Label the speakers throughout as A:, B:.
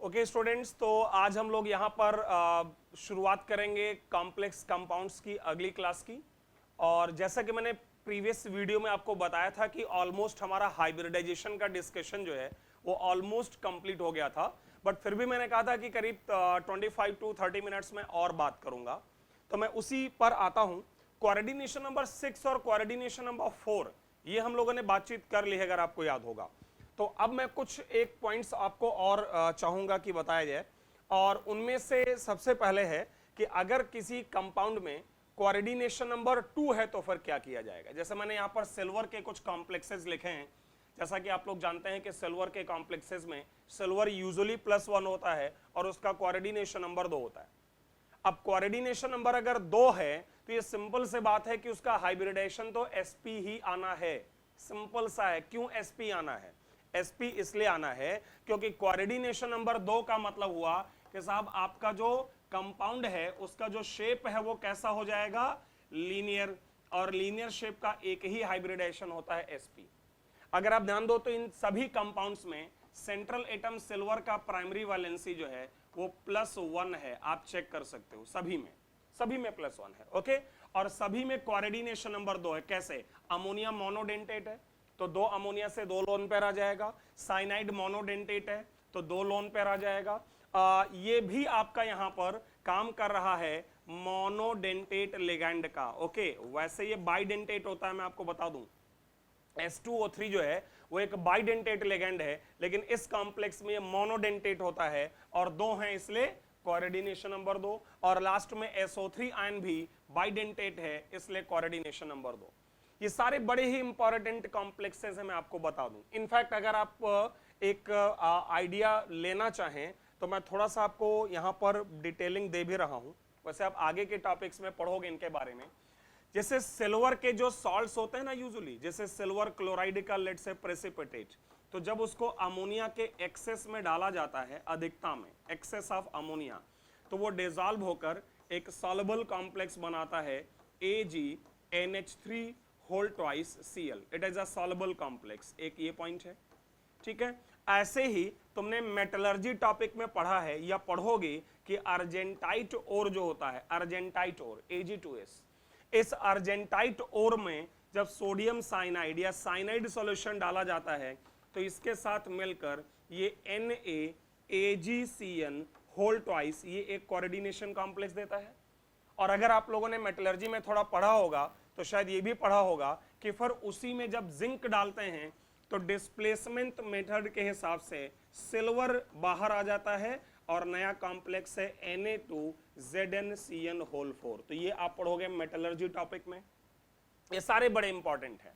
A: Okay students, तो आज हम लोग यहाँ पर शुरुआत करेंगे कॉम्प्लेक्स कंपाउंड्स की अगली क्लास की। और जैसा कि मैंने प्रीवियस वीडियो में आपको बताया था कि ऑलमोस्ट हमारा हाइब्रिडाइजेशन का डिस्कशन जो है वो ऑलमोस्ट कंप्लीट हो गया था, बट फिर भी मैंने कहा था कि करीब 25 टू 30 मिनट्स में और बात करूंगा, तो मैं उसी पर आता हूं। कोऑर्डिनेशन नंबर 6 और कोऑर्डिनेशन नंबर 4 ये हम लोगों ने बातचीत कर ली है, अगर आपको याद होगा। तो अब मैं कुछ एक पॉइंट्स आपको और चाहूंगा कि बताया जाए, और उनमें से सबसे पहले है कि अगर किसी कंपाउंड में कोऑर्डिनेशन नंबर 2 है तो फिर क्या किया जाएगा। जैसे मैंने यहाँ पर सिल्वर के कुछ कॉम्प्लेक्सेस लिखे हैं। जैसा कि आप लोग जानते हैं कि सिल्वर के कॉम्प्लेक्सेस में सिल्वर यूजुअली +1 होता है और उसका कोऑर्डिनेशन नंबर 2 होता है। अब कोऑर्डिनेशन नंबर अगर 2 है तो ये सिंपल से बात है कि उसका हाइब्रिडेशन तो sp ही आना है। सिंपल सा है। क्यों sp आना है? sp इसलिए आना है क्योंकि कोऑर्डिनेशन नंबर 2 का मतलब हुआ कि साहब आपका जो कंपाउंड है उसका जो शेप है वो कैसा हो जाएगा? लीनियर। और लीनियर शेप का एक ही हाइब्रिडेशन होता है sp। अगर आप ध्यान दो तो इन सभी कंपाउंड्स में सेंट्रल एटम सिल्वर का प्राइमरी वैलेंसी जो है वो +1 है। आप चेक कर सकते हो, सभी में +1 है। ओके, और सभी में कोऑर्डिनेशन नंबर 2 है। कैसे? अमोनिया मोनोडेंटेट है तो 2 अमोनिया से 2 लोन पेयर आ जाएगा। साइनाइड मोनोडेंटेट है तो 2 लोन पेयर आ जाएगा। ये भी आपका यहां पर काम कर रहा है मोनोडेंटेट लिगैंड का। ओके, वैसे ये बाइडेंटेट होता है, मैं आपको बता दूं। H2O3 जो है वो एक बाइडेंटेट लिगैंड है, लेकिन इस कॉम्प्लेक्स में ये मोनोडेंटेट होता है और 2 हैं, इसलिए कोऑर्डिनेशन नंबर 2। और लास्ट में SO3 आयन भी बाइडेंटेट है, इसलिए कोऑर्डिनेशन नंबर 2। ये सारे बड़े ही इंपॉर्टेंट कॉम्प्लेक्सेस हैं, मैं आपको बता दूं। इनफैक्ट अगर आप एक आइडिया लेना चाहें तो मैं थोड़ा सा आपको यहां पर डिटेलिंग दे भी रहा हूं। वैसे आप आगे के टॉपिक्स में पढ़ोगे इनके बारे में। जैसे सिल्वर के जो सॉल्ट्स होते हैं ना यूजुअली, जैसे सिल्वर क्लोराइड का लेट से प्रेसिपिटेट, तो जब उसको अमोनिया के एक्सेस में डाला जाता है, अधिकता में एक्सेस ऑफ अमोनिया, तो वो डिसॉल्व होकर एक सॉल्युबल कॉम्प्लेक्स बनाता है AgNH3 whole twice Cl। It is a soluble complex. एक ये पॉइंट है, ठीक है। ऐसे ही तुमने मेटलर्जी टॉपिक में पढ़ा है या पढ़ोगे कि अर्जेंटाइट ओर जो होता है, अर्जेंटाइट ओर Ag2S, इस अर्जेंटाइट ओर में जब सोडियम साइनाइड या साइनाइड सॉल्यूशन डाला जाता है तो इसके साथ मिलकर ये NaAgCN होल ट्वाइस ये एक कोऑर्डिनेशन कॉम्प्लेक्स देता है। और अगर आप लोगों ने मेटलर्जी में थोड़ा पढ़ा होगा तो शायद ये भी पढ़ा होगा कि फिर उसी में जब जिंक डालते हैं तो डिस्प्लेसमेंट मेथड के हिसाब से सिल्वर बाहर आ जाता है और नया कॉम्प्लेक्स है Na2ZnCN होल 4। तो ये आप पढ़ोगे मेटलर्जी टॉपिक में। ये सारे बड़े इंपॉर्टेंट हैं।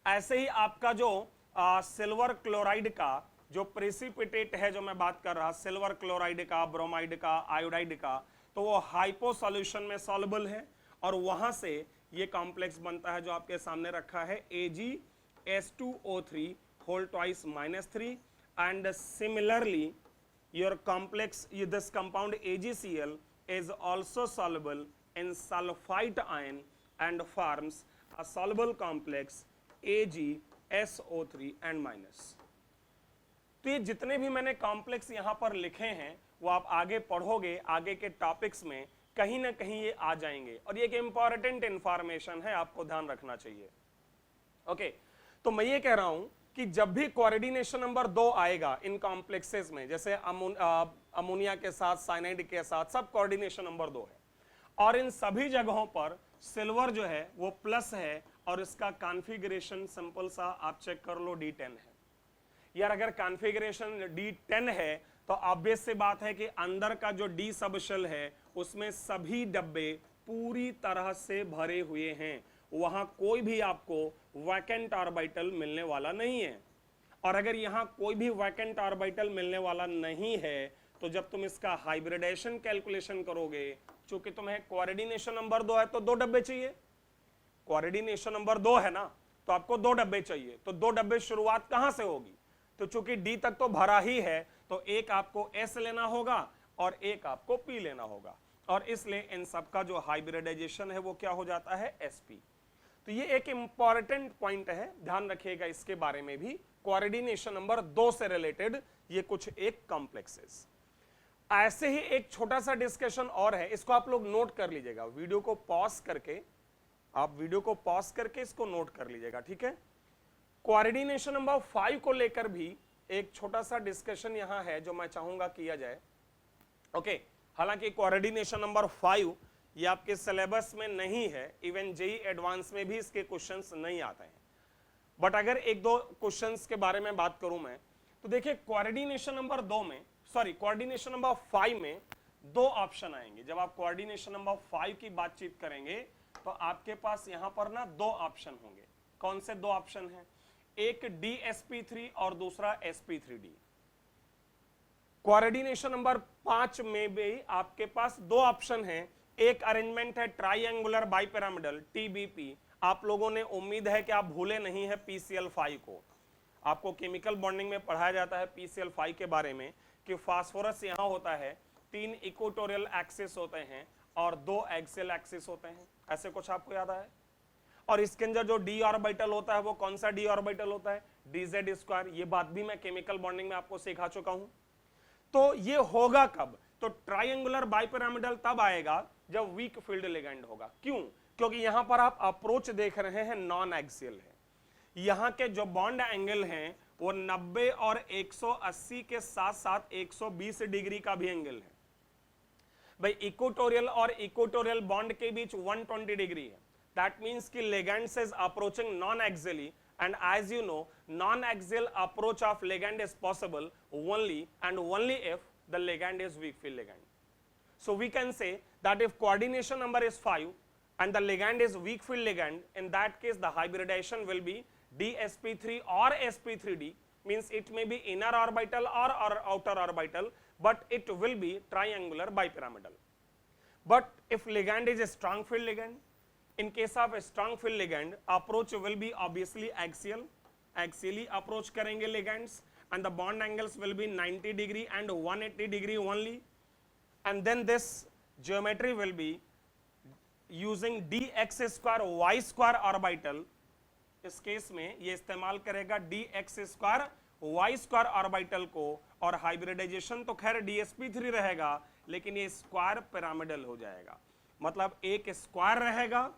A: ऐसे ही आपका जो सिल्वर क्लोराइड का जो प्रेसिपिटेट है, जो मैं बात कर रहा, सिल्वर क्लोराइड का, ब्रोमाइड का, आयोडाइड का, तो वो हाइपो सॉल्यूशन में सॉल्युबल है और वहां से ये कॉम्प्लेक्स बनता है जो आपके सामने रखा है AgS2O3 whole twice -3। And similarly your complex, this compound AgCl is also soluble in sulfite ion and forms a soluble complex AgSO3 and minus। तो ये जितने भी मैंने कॉम्प्लेक्स यहां पर लिखे हैं वो आप आगे पढ़ोगे, आगे के टॉपिक्स में कहीं ना कहीं ये आ जाएंगे, और ये एक इंपॉर्टेंट इंफॉर्मेशन है, आपको ध्यान रखना चाहिए। ओके, तो मैं ये कह रहा हूं कि जब भी कोऑर्डिनेशन नंबर 2 आएगा इन कॉम्प्लेक्सेस में, जैसे अमोनिया के साथ, साइनाइड के साथ, सब कोऑर्डिनेशन नंबर 2 है, और इन सभी जगहों पर सिल्वर जो है वो प्लस है और इसका कॉन्फ़िगरेशन सिंपल सा आप चेक कर लो, D10 है। यार अगर कॉन्फ़िगरेशन D10 है तो ऑब्वियस सी बात है कि अंदर का जो D सबशेल है उसमें सभी डब्बे पूरी तरह से भरे हुए हैं, वहां कोई भी आपको वैकेंट ऑर्बिटल मिलने वाला नहीं है। और अगर यहां कोई भी वैकेंट ऑर्बिटल मिलने वाला नहीं है तो जब तुम इसका हाइब्रिडेशन कैलकुलेशन करोगे, चूंकि तुम्हें कोऑर्डिनेशन नंबर 2 है तो 2 डब्बे चाहिए। कोऑर्डिनेशन नंबर 2 है ना, तो आपको 2 डब्बे चाहिए, तो 2 डब्बे शुरुआत कहां से होगी? तो चूंकि D तक तो भरा ही है तो एक आपको S लेना होगा और एक आपको P लेना होगा, और इसलिए इन सबका जो हाइब्रिडाइजेशन है वो क्या हो जाता है? sp। तो ये एक इंपॉर्टेंट पॉइंट है, ध्यान रखिएगा इसके बारे में भी। कोऑर्डिनेशन नंबर 2 से रिलेटेड ये कुछ एक कॉम्प्लेक्सेस। ऐसे ही एक छोटा सा डिस्कशन और है, इसको आप लोग नोट कर लीजिएगा, वीडियो को पॉज करके, आप वीडियो को पॉज करके इसको नोट कर लीजिएगा, ठीक है। कोऑर्डिनेशन नंबर 5 को लेकर भी एक छोटा सा डिस्कशन यहां है जो मैं चाहूंगा किया जाए। ओके, हालांकि कोऑर्डिनेशन नंबर 5 ये आपके सिलेबस में नहीं है, इवन जेई एडवांस में भी इसके क्वेश्चंस नहीं आते हैं, बट अगर एक दो क्वेश्चंस के बारे में बात करूं मैं, तो देखिए कोऑर्डिनेशन नंबर 2 में, सॉरी कोऑर्डिनेशन नंबर 5 में दो ऑप्शन आएंगे। जब आप कोऑर्डिनेशन नंबर 5 की बातचीत करेंगे तो आपके पास यहां पर ना दो ऑप्शन होंगे। कौन से दो ऑप्शन हैं? एक DSP3 और दूसरा SP3D। कोऑर्डिनेशन नंबर 5 में भी आपके पास दो ऑप्शन हैं। एक अरेंजमेंट है ट्राइंगुलर बाइपिरामिडल TBP। आप लोगों ने, उम्मीद है कि आप भूले नहीं है PCl5 को, आपको केमिकल बॉन्डिंग में पढ़ाया जाता है PCl5 के बारे में कि फास्फोरस यहां होता है, 3 इक्वेटोरियल एक्सिस होते हैं और 2 एक्सियल एक्सिस होते हैं, ऐसे कुछ आपको याद आया। और इसके अंदर जो d ऑर्बिटल होता है वो कौन सा d ऑर्बिटल होता है? dz²। ये बात भी मैं केमिकल बॉन्डिंग में आपको सिखा चुका हूं। तो ये होगा कब? तो ट्राइंगुलर बाइपिरामिडल तब आएगा जब वीक फील्ड लिगेंड होगा। क्यों? क्योंकि यहां पर आप अप्रोच देख रहे हैं नॉन एक्सियल है, यहां के जो बॉन्ड एंगल हैं वो 90 और 180 के साथ साथ 120 डिग्री का भी एंगल है। भाई इक्वेटोरियल और इक्वेटोरियल बॉन्ड के बीच 120 डिग्री है। दैट मींस कि ligand is approaching non axially, and as you know non-axial approach of ligand is possible only and only if the ligand is weak field ligand. So we can say that if coordination number is 5 and the ligand is weak field ligand, in that case the hybridization will be DSP3 or SP3D, means it may be inner orbital or outer orbital, but it will be triangular bipyramidal. But if ligand is a strong field ligand, in case of a strong field ligand, approach will be obviously axial, axially approach karenge ligands, and the bond angles will be 90 degree and 180 degree only, and then this geometry will be using dx² y² इस case में ये इस्तेमाल करेगा dx² y² orbital को, और hybridisation तो खैर DSP3 रहेगा, लेकिन ये स्क्वायर पिरामिडल हो जाएगा। मतलब एक स्क्वायर रहेगा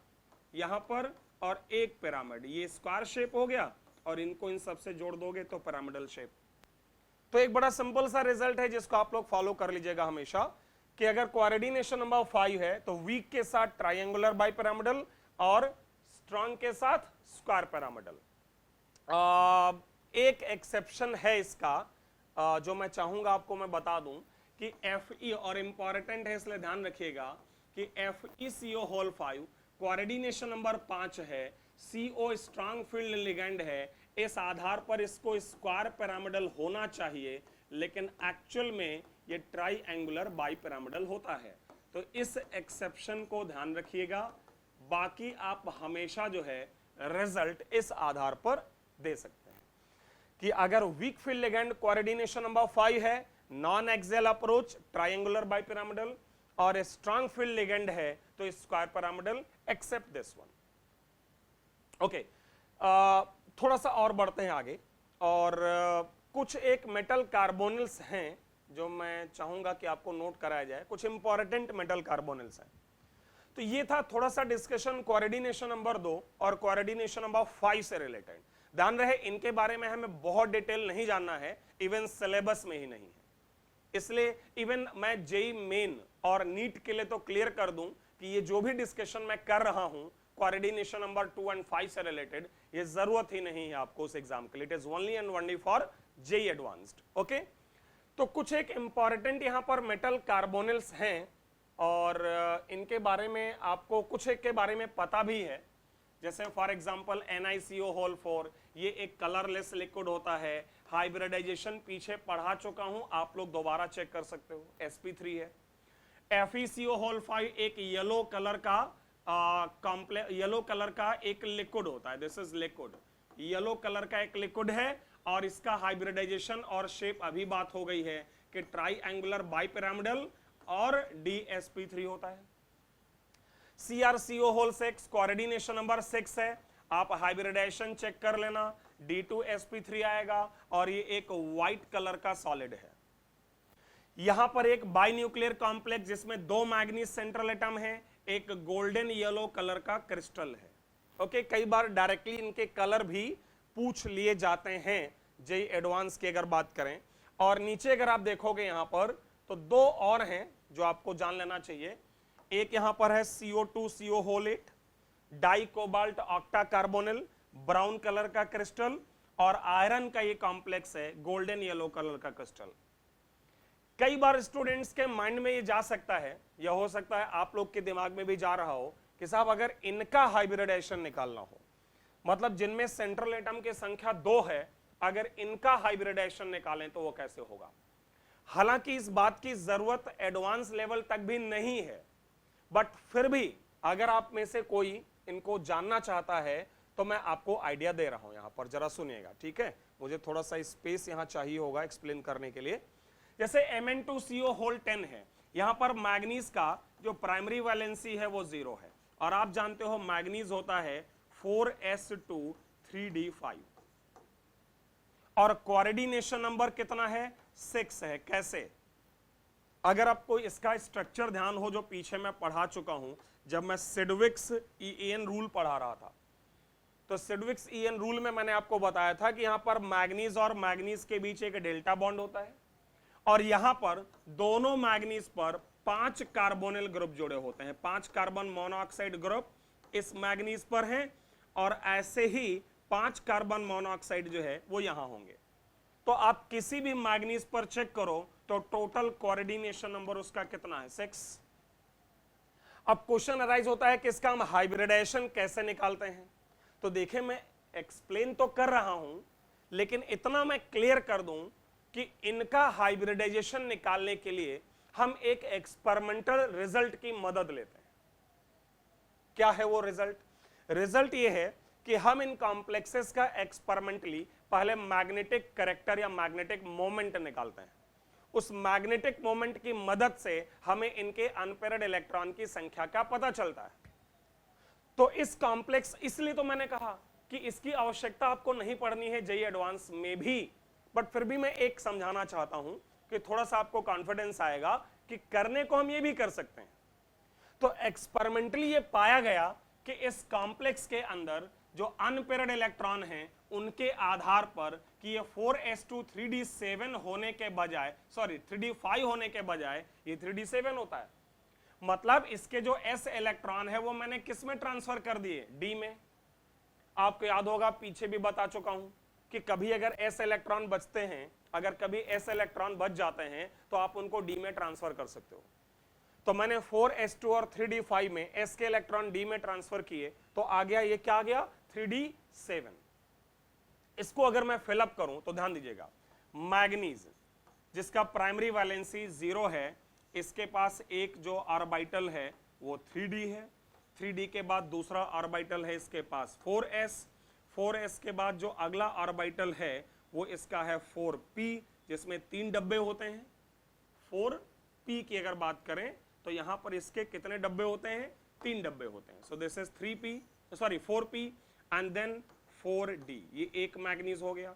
A: यहां पर और एक पिरामिड, ये स्क्वायर शेप हो गया और इनको इन सब से जोड़ दोगे तो पिरामिडल शेप। तो एक बड़ा सिंपल सा रिजल्ट है जिसको आप लोग फॉलो कर लीजिएगा हमेशा, कि अगर कोऑर्डिनेशन नंबर 5 है तो वीक के साथ ट्राइंगुलर बाइपिरामिडल और स्ट्रॉन्ग के साथ स्क्वायर पिरामिडल। एक एक्सेप्शन है इसका, जो मैं चाहूंगा आपको मैं बता दूं कि Fe, और इंपॉर्टेंट है इसलिए ध्यान रखिएगा कि FeCO5 कोऑर्डिनेशन नंबर 5 है, CO स्ट्रॉन्ग फील्ड लिगेंड है, इस आधार पर इसको स्क्वायर पिरामिडल होना चाहिए, लेकिन एक्चुअल में ये ट्राइंगुलर बाइपिरामिडल होता है। तो इस एक्सेप्शन को ध्यान रखिएगा, बाकी आप हमेशा जो है रिजल्ट इस आधार पर दे सकते हैं कि अगर weak field ligand coordination number 5 है, non axial approach triangular bipyramidal, और स्ट्रॉन्ग फील्ड लिगेंड है तो square pyramidal, except this one. Okay, थोड़ा सा और बढ़ते हैं आगे, और कुछ एक मेटल कार्बोनिल्स हैं जो मैं चाहूंगा कि आपको नोट कराया जाए, कुछ इंपॉर्टेंट मेटल कार्बोनिल्स हैं। तो ये था थोड़ा सा डिस्कशन कोऑर्डिनेशन नंबर 2 और कोऑर्डिनेशन नंबर 5 से रिलेटेड। ध्यान रहे इनके बारे में हमें बहुत डिटेल नहीं जानना है, इवन सिलेबस में ही नहीं है, इसलिए इवन मैं जेई मेन और नीट के लिए तो क्लियर कर दूं कि ये जो भी डिस्कशन मैं कर रहा हूं कोऑर्डिनेशन नंबर 2 एंड 5 से रिलेटेड, ये जरूरत ही नहीं है आपको उस एग्जाम के लिए, it is only and only for JEE advanced. Okay, तो कुछ एक इंपॉर्टेंट यहां पर मेटल कार्बोनिल्स हैं और इनके बारे में आपको कुछ एक के बारे में पता भी है, जैसे फॉर एग्जांपल NiCO4, ये एक कलरलेस लिक्विड होता है, हाइब्रिडाइजेशन पीछे पढ़ा चुका हूं, आप लोग दोबारा चेक कर सकते हो, sp3 है। FeCO5 एक येलो कलर का एक लिक्विड होता है, this is liquid, yellow colour का एक लिक्विड है, और इसका हाइब्रिडाइजेशन और शेप अभी बात हो गई है कि ट्राइंगुलर बाइपिरामिडल और DSP3 होता है। CrCO6 कोऑर्डिनेशन नंबर 6 है, आप हाइब्रिडाइजेशन चेक कर लेना, D2sp3 आएगा, और ये एक व्हाइट कलर का सॉलिड है। यहां पर एक बाई न्यूक्लियर कॉम्प्लेक्स जिसमें दो मैग्नीज सेंट्रल एटम है, एक गोल्डन येलो कलर का क्रिस्टल है। ओके, कई बार डायरेक्टली इनके कलर भी पूछ लिए जाते हैं जेई एडवांस की अगर बात करें। और नीचे अगर आप देखोगे यहां पर तो दो और हैं जो आपको जान लेना चाहिए। एक यहां पर है CO2CO होलेट, di cobalt octa carbonyl, brown colour का क्रिस्टल, और आयरन का ये कॉम्प्लेक्स है गोल्डन येलो कलर का क्रिस्टल। कई बार स्टूडेंट्स के माइंड में ये जा सकता है, या हो सकता है आप लोग के दिमाग में भी जा रहा हो कि साहब अगर इनका हाइब्रिडेशन निकालना हो, मतलब जिनमें सेंट्रल एटम की संख्या 2 है, अगर इनका हाइब्रिडेशन निकालें तो वो कैसे होगा। हालांकि इस बात की जरूरत एडवांस लेवल तक भी नहीं है, बट फिर भी अगर आप में से कोई इनको जानना चाहता है तो मैं आपको आइडिया दे रहा हूं। यहां पर जरा सुनिएगा, ठीक है, मुझे थोड़ा सा स्पेस यहां चाहिए होगा एक्सप्लेन करने के लिए। जैसे Mn2CO होल 10 है, यहां पर मैग्नीज का जो प्राइमरी वैलेंसी है वो 0 है, और आप जानते हो मैग्नीज होता है 4s2 3d5, और कोऑर्डिनेशन नंबर कितना है 6 है। कैसे? अगर आपको इसका स्ट्रक्चर ध्यान हो जो पीछे मैं पढ़ा चुका हूं जब मैं सिडविक्स EN रूल पढ़ा रहा था, तो सिडविक्स EN रूल में मैंने आपको बताया था कि यहां पर मैग्नीज और मैग्नीज के बीच एक डेल्टा बॉन्ड होता है, और यहां पर दोनों मैग्नीज पर 5 कार्बोनिल ग्रुप जुड़े होते हैं। 5 कार्बन मोनोऑक्साइड ग्रुप इस मैग्नीज पर हैं, और ऐसे ही 5 कार्बन मोनोऑक्साइड जो है वो यहां होंगे। तो आप किसी भी मैग्नीज पर चेक करो तो टोटल कोऑर्डिनेशन नंबर उसका कितना है 6। अब क्वेश्चन अराइज होता है कि इसका हम हाइब्रिडेशन कैसे निकालते हैं। तो देखिए, मैं एक्सप्लेन तो कर रहा हूं, लेकिन इतना मैं क्लियर कर दूं कि इनका हाइब्रिडाइजेशन निकालने के लिए हम एक एक्सपेरिमेंटल रिजल्ट की मदद लेते हैं। क्या है वो रिजल्ट? रिजल्ट ये है कि हम इन कॉम्प्लेक्सेस का एक्सपेरिमेंटली पहले मैग्नेटिक कैरेक्टर या मैग्नेटिक मोमेंट निकालते हैं। उस मैग्नेटिक मोमेंट की मदद से हमें इनके अनपेयर्ड इलेक्ट्रॉन की संख्या का पता चलता है। तो इस कॉम्प्लेक्स, इसलिए तो मैंने कहा कि इसकी आवश्यकता आपको नहीं पड़नी है जेईई एडवांस में भी, बट फिर भी मैं एक समझाना चाहता हूं कि थोड़ा सा आपको कॉन्फिडेंस आएगा कि करने को हम ये भी कर सकते हैं। तो एक्सपेरिमेंटली ये पाया गया कि इस कॉम्प्लेक्स के अंदर जो अनपेयर्ड इलेक्ट्रॉन हैं उनके आधार पर कि ये 4s2 3d7 होने के बजाय, सॉरी 3d5 होने के बजाय ये 3d7 होता है। मतलब इसके जो s इलेक्ट्रॉन है वो मैंने किस में ट्रांसफर कर दिए? d में। आपको याद होगा, पीछे भी बता चुका हूं कि कभी अगर s इलेक्ट्रॉन बचते हैं, अगर कभी s इलेक्ट्रॉन बच जाते हैं तो आप उनको d में ट्रांसफर कर सकते हो। तो मैंने 4s2 और 3d5 में s के इलेक्ट्रॉन d में ट्रांसफर किए, तो आ गया, ये क्या आ गया 3d7। इसको अगर मैं फिलअप करूं तो ध्यान दीजिएगा, मैग्नीज जिसका प्राइमरी वैलेंसी 0 है, इसके पास एक जो ऑर्बिटल है वो 3d है। 3d के बाद दूसरा ऑर्बिटल है इसके पास 4s के बाद जो अगला ऑर्बिटल है वो इसका है 4p, जिसमें 3 डब्बे होते हैं। 4p की अगर बात करें तो यहां पर इसके कितने डब्बे होते हैं? 3 डब्बे होते हैं। So this is 4p and then 4d। ये एक मैग्नीज हो गया।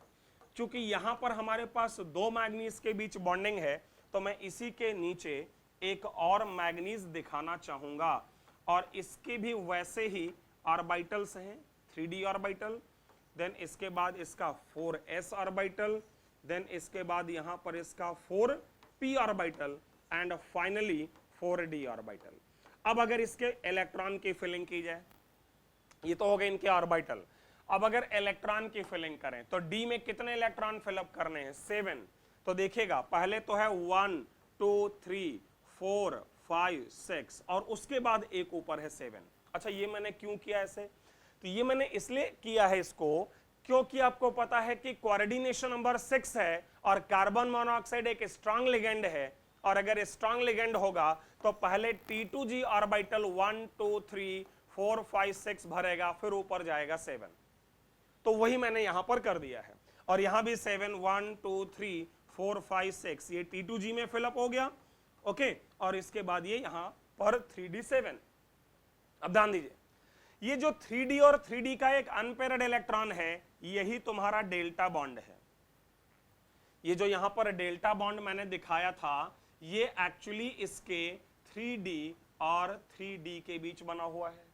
A: चूंकि यहां पर हमारे पास दो मैग्नीज के बीच बॉन्डिंग है, तो मैं इसी के नीचे एक और मैग्नीज दिखाना चाहूंगा, और इसके भी वैसे ही ऑर्बिटल्स हैं, 3d ऑर्बिटल, देन इसके बाद इसका 4s ऑर्बिटल, देन इसके बाद यहां पर इसका 4p orbital, and finally 4d orbital. अब अगर इसके इलेक्ट्रॉन की फिलिंग की जाए, ये तो हो गए इनके ऑर्बिटल। अब अगर इलेक्ट्रॉन की फिलिंग करें तो d में कितने इलेक्ट्रॉन फिलअप करने हैं? 7। तो देखिएगा, पहले तो है 1 2 3 4 5 6, और उसके बाद एक ऊपर है 7। अच्छा, ये मैंने क्यों किया ऐसे? तो ये मैंने इसलिए किया है इसको क्योंकि आपको पता है कि कोऑर्डिनेशन नंबर 6 है, और कार्बन मोनोऑक्साइड एक स्ट्रांग लिगेंड है, और अगर स्ट्रांग लिगेंड होगा तो पहले T2G ऑर्बिटल 1 2 3 4 5 6 भरेगा, फिर ऊपर जाएगा 7। तो वही मैंने यहां पर कर दिया है, और यहां भी 7 1 2 3 4 5 6 ये T2G में फिलअप हो गया। ओके, और इसके बाद ये यहां पर 3d7। अब ध्यान दीजिए, ये जो 3d और 3d का एक अनपेयर्ड इलेक्ट्रॉन है, यही तुम्हारा डेल्टा बॉन्ड है। ये जो यहां पर डेल्टा बॉन्ड मैंने दिखाया था, ये एक्चुअली इसके 3D और 3D के बीच बना हुआ है,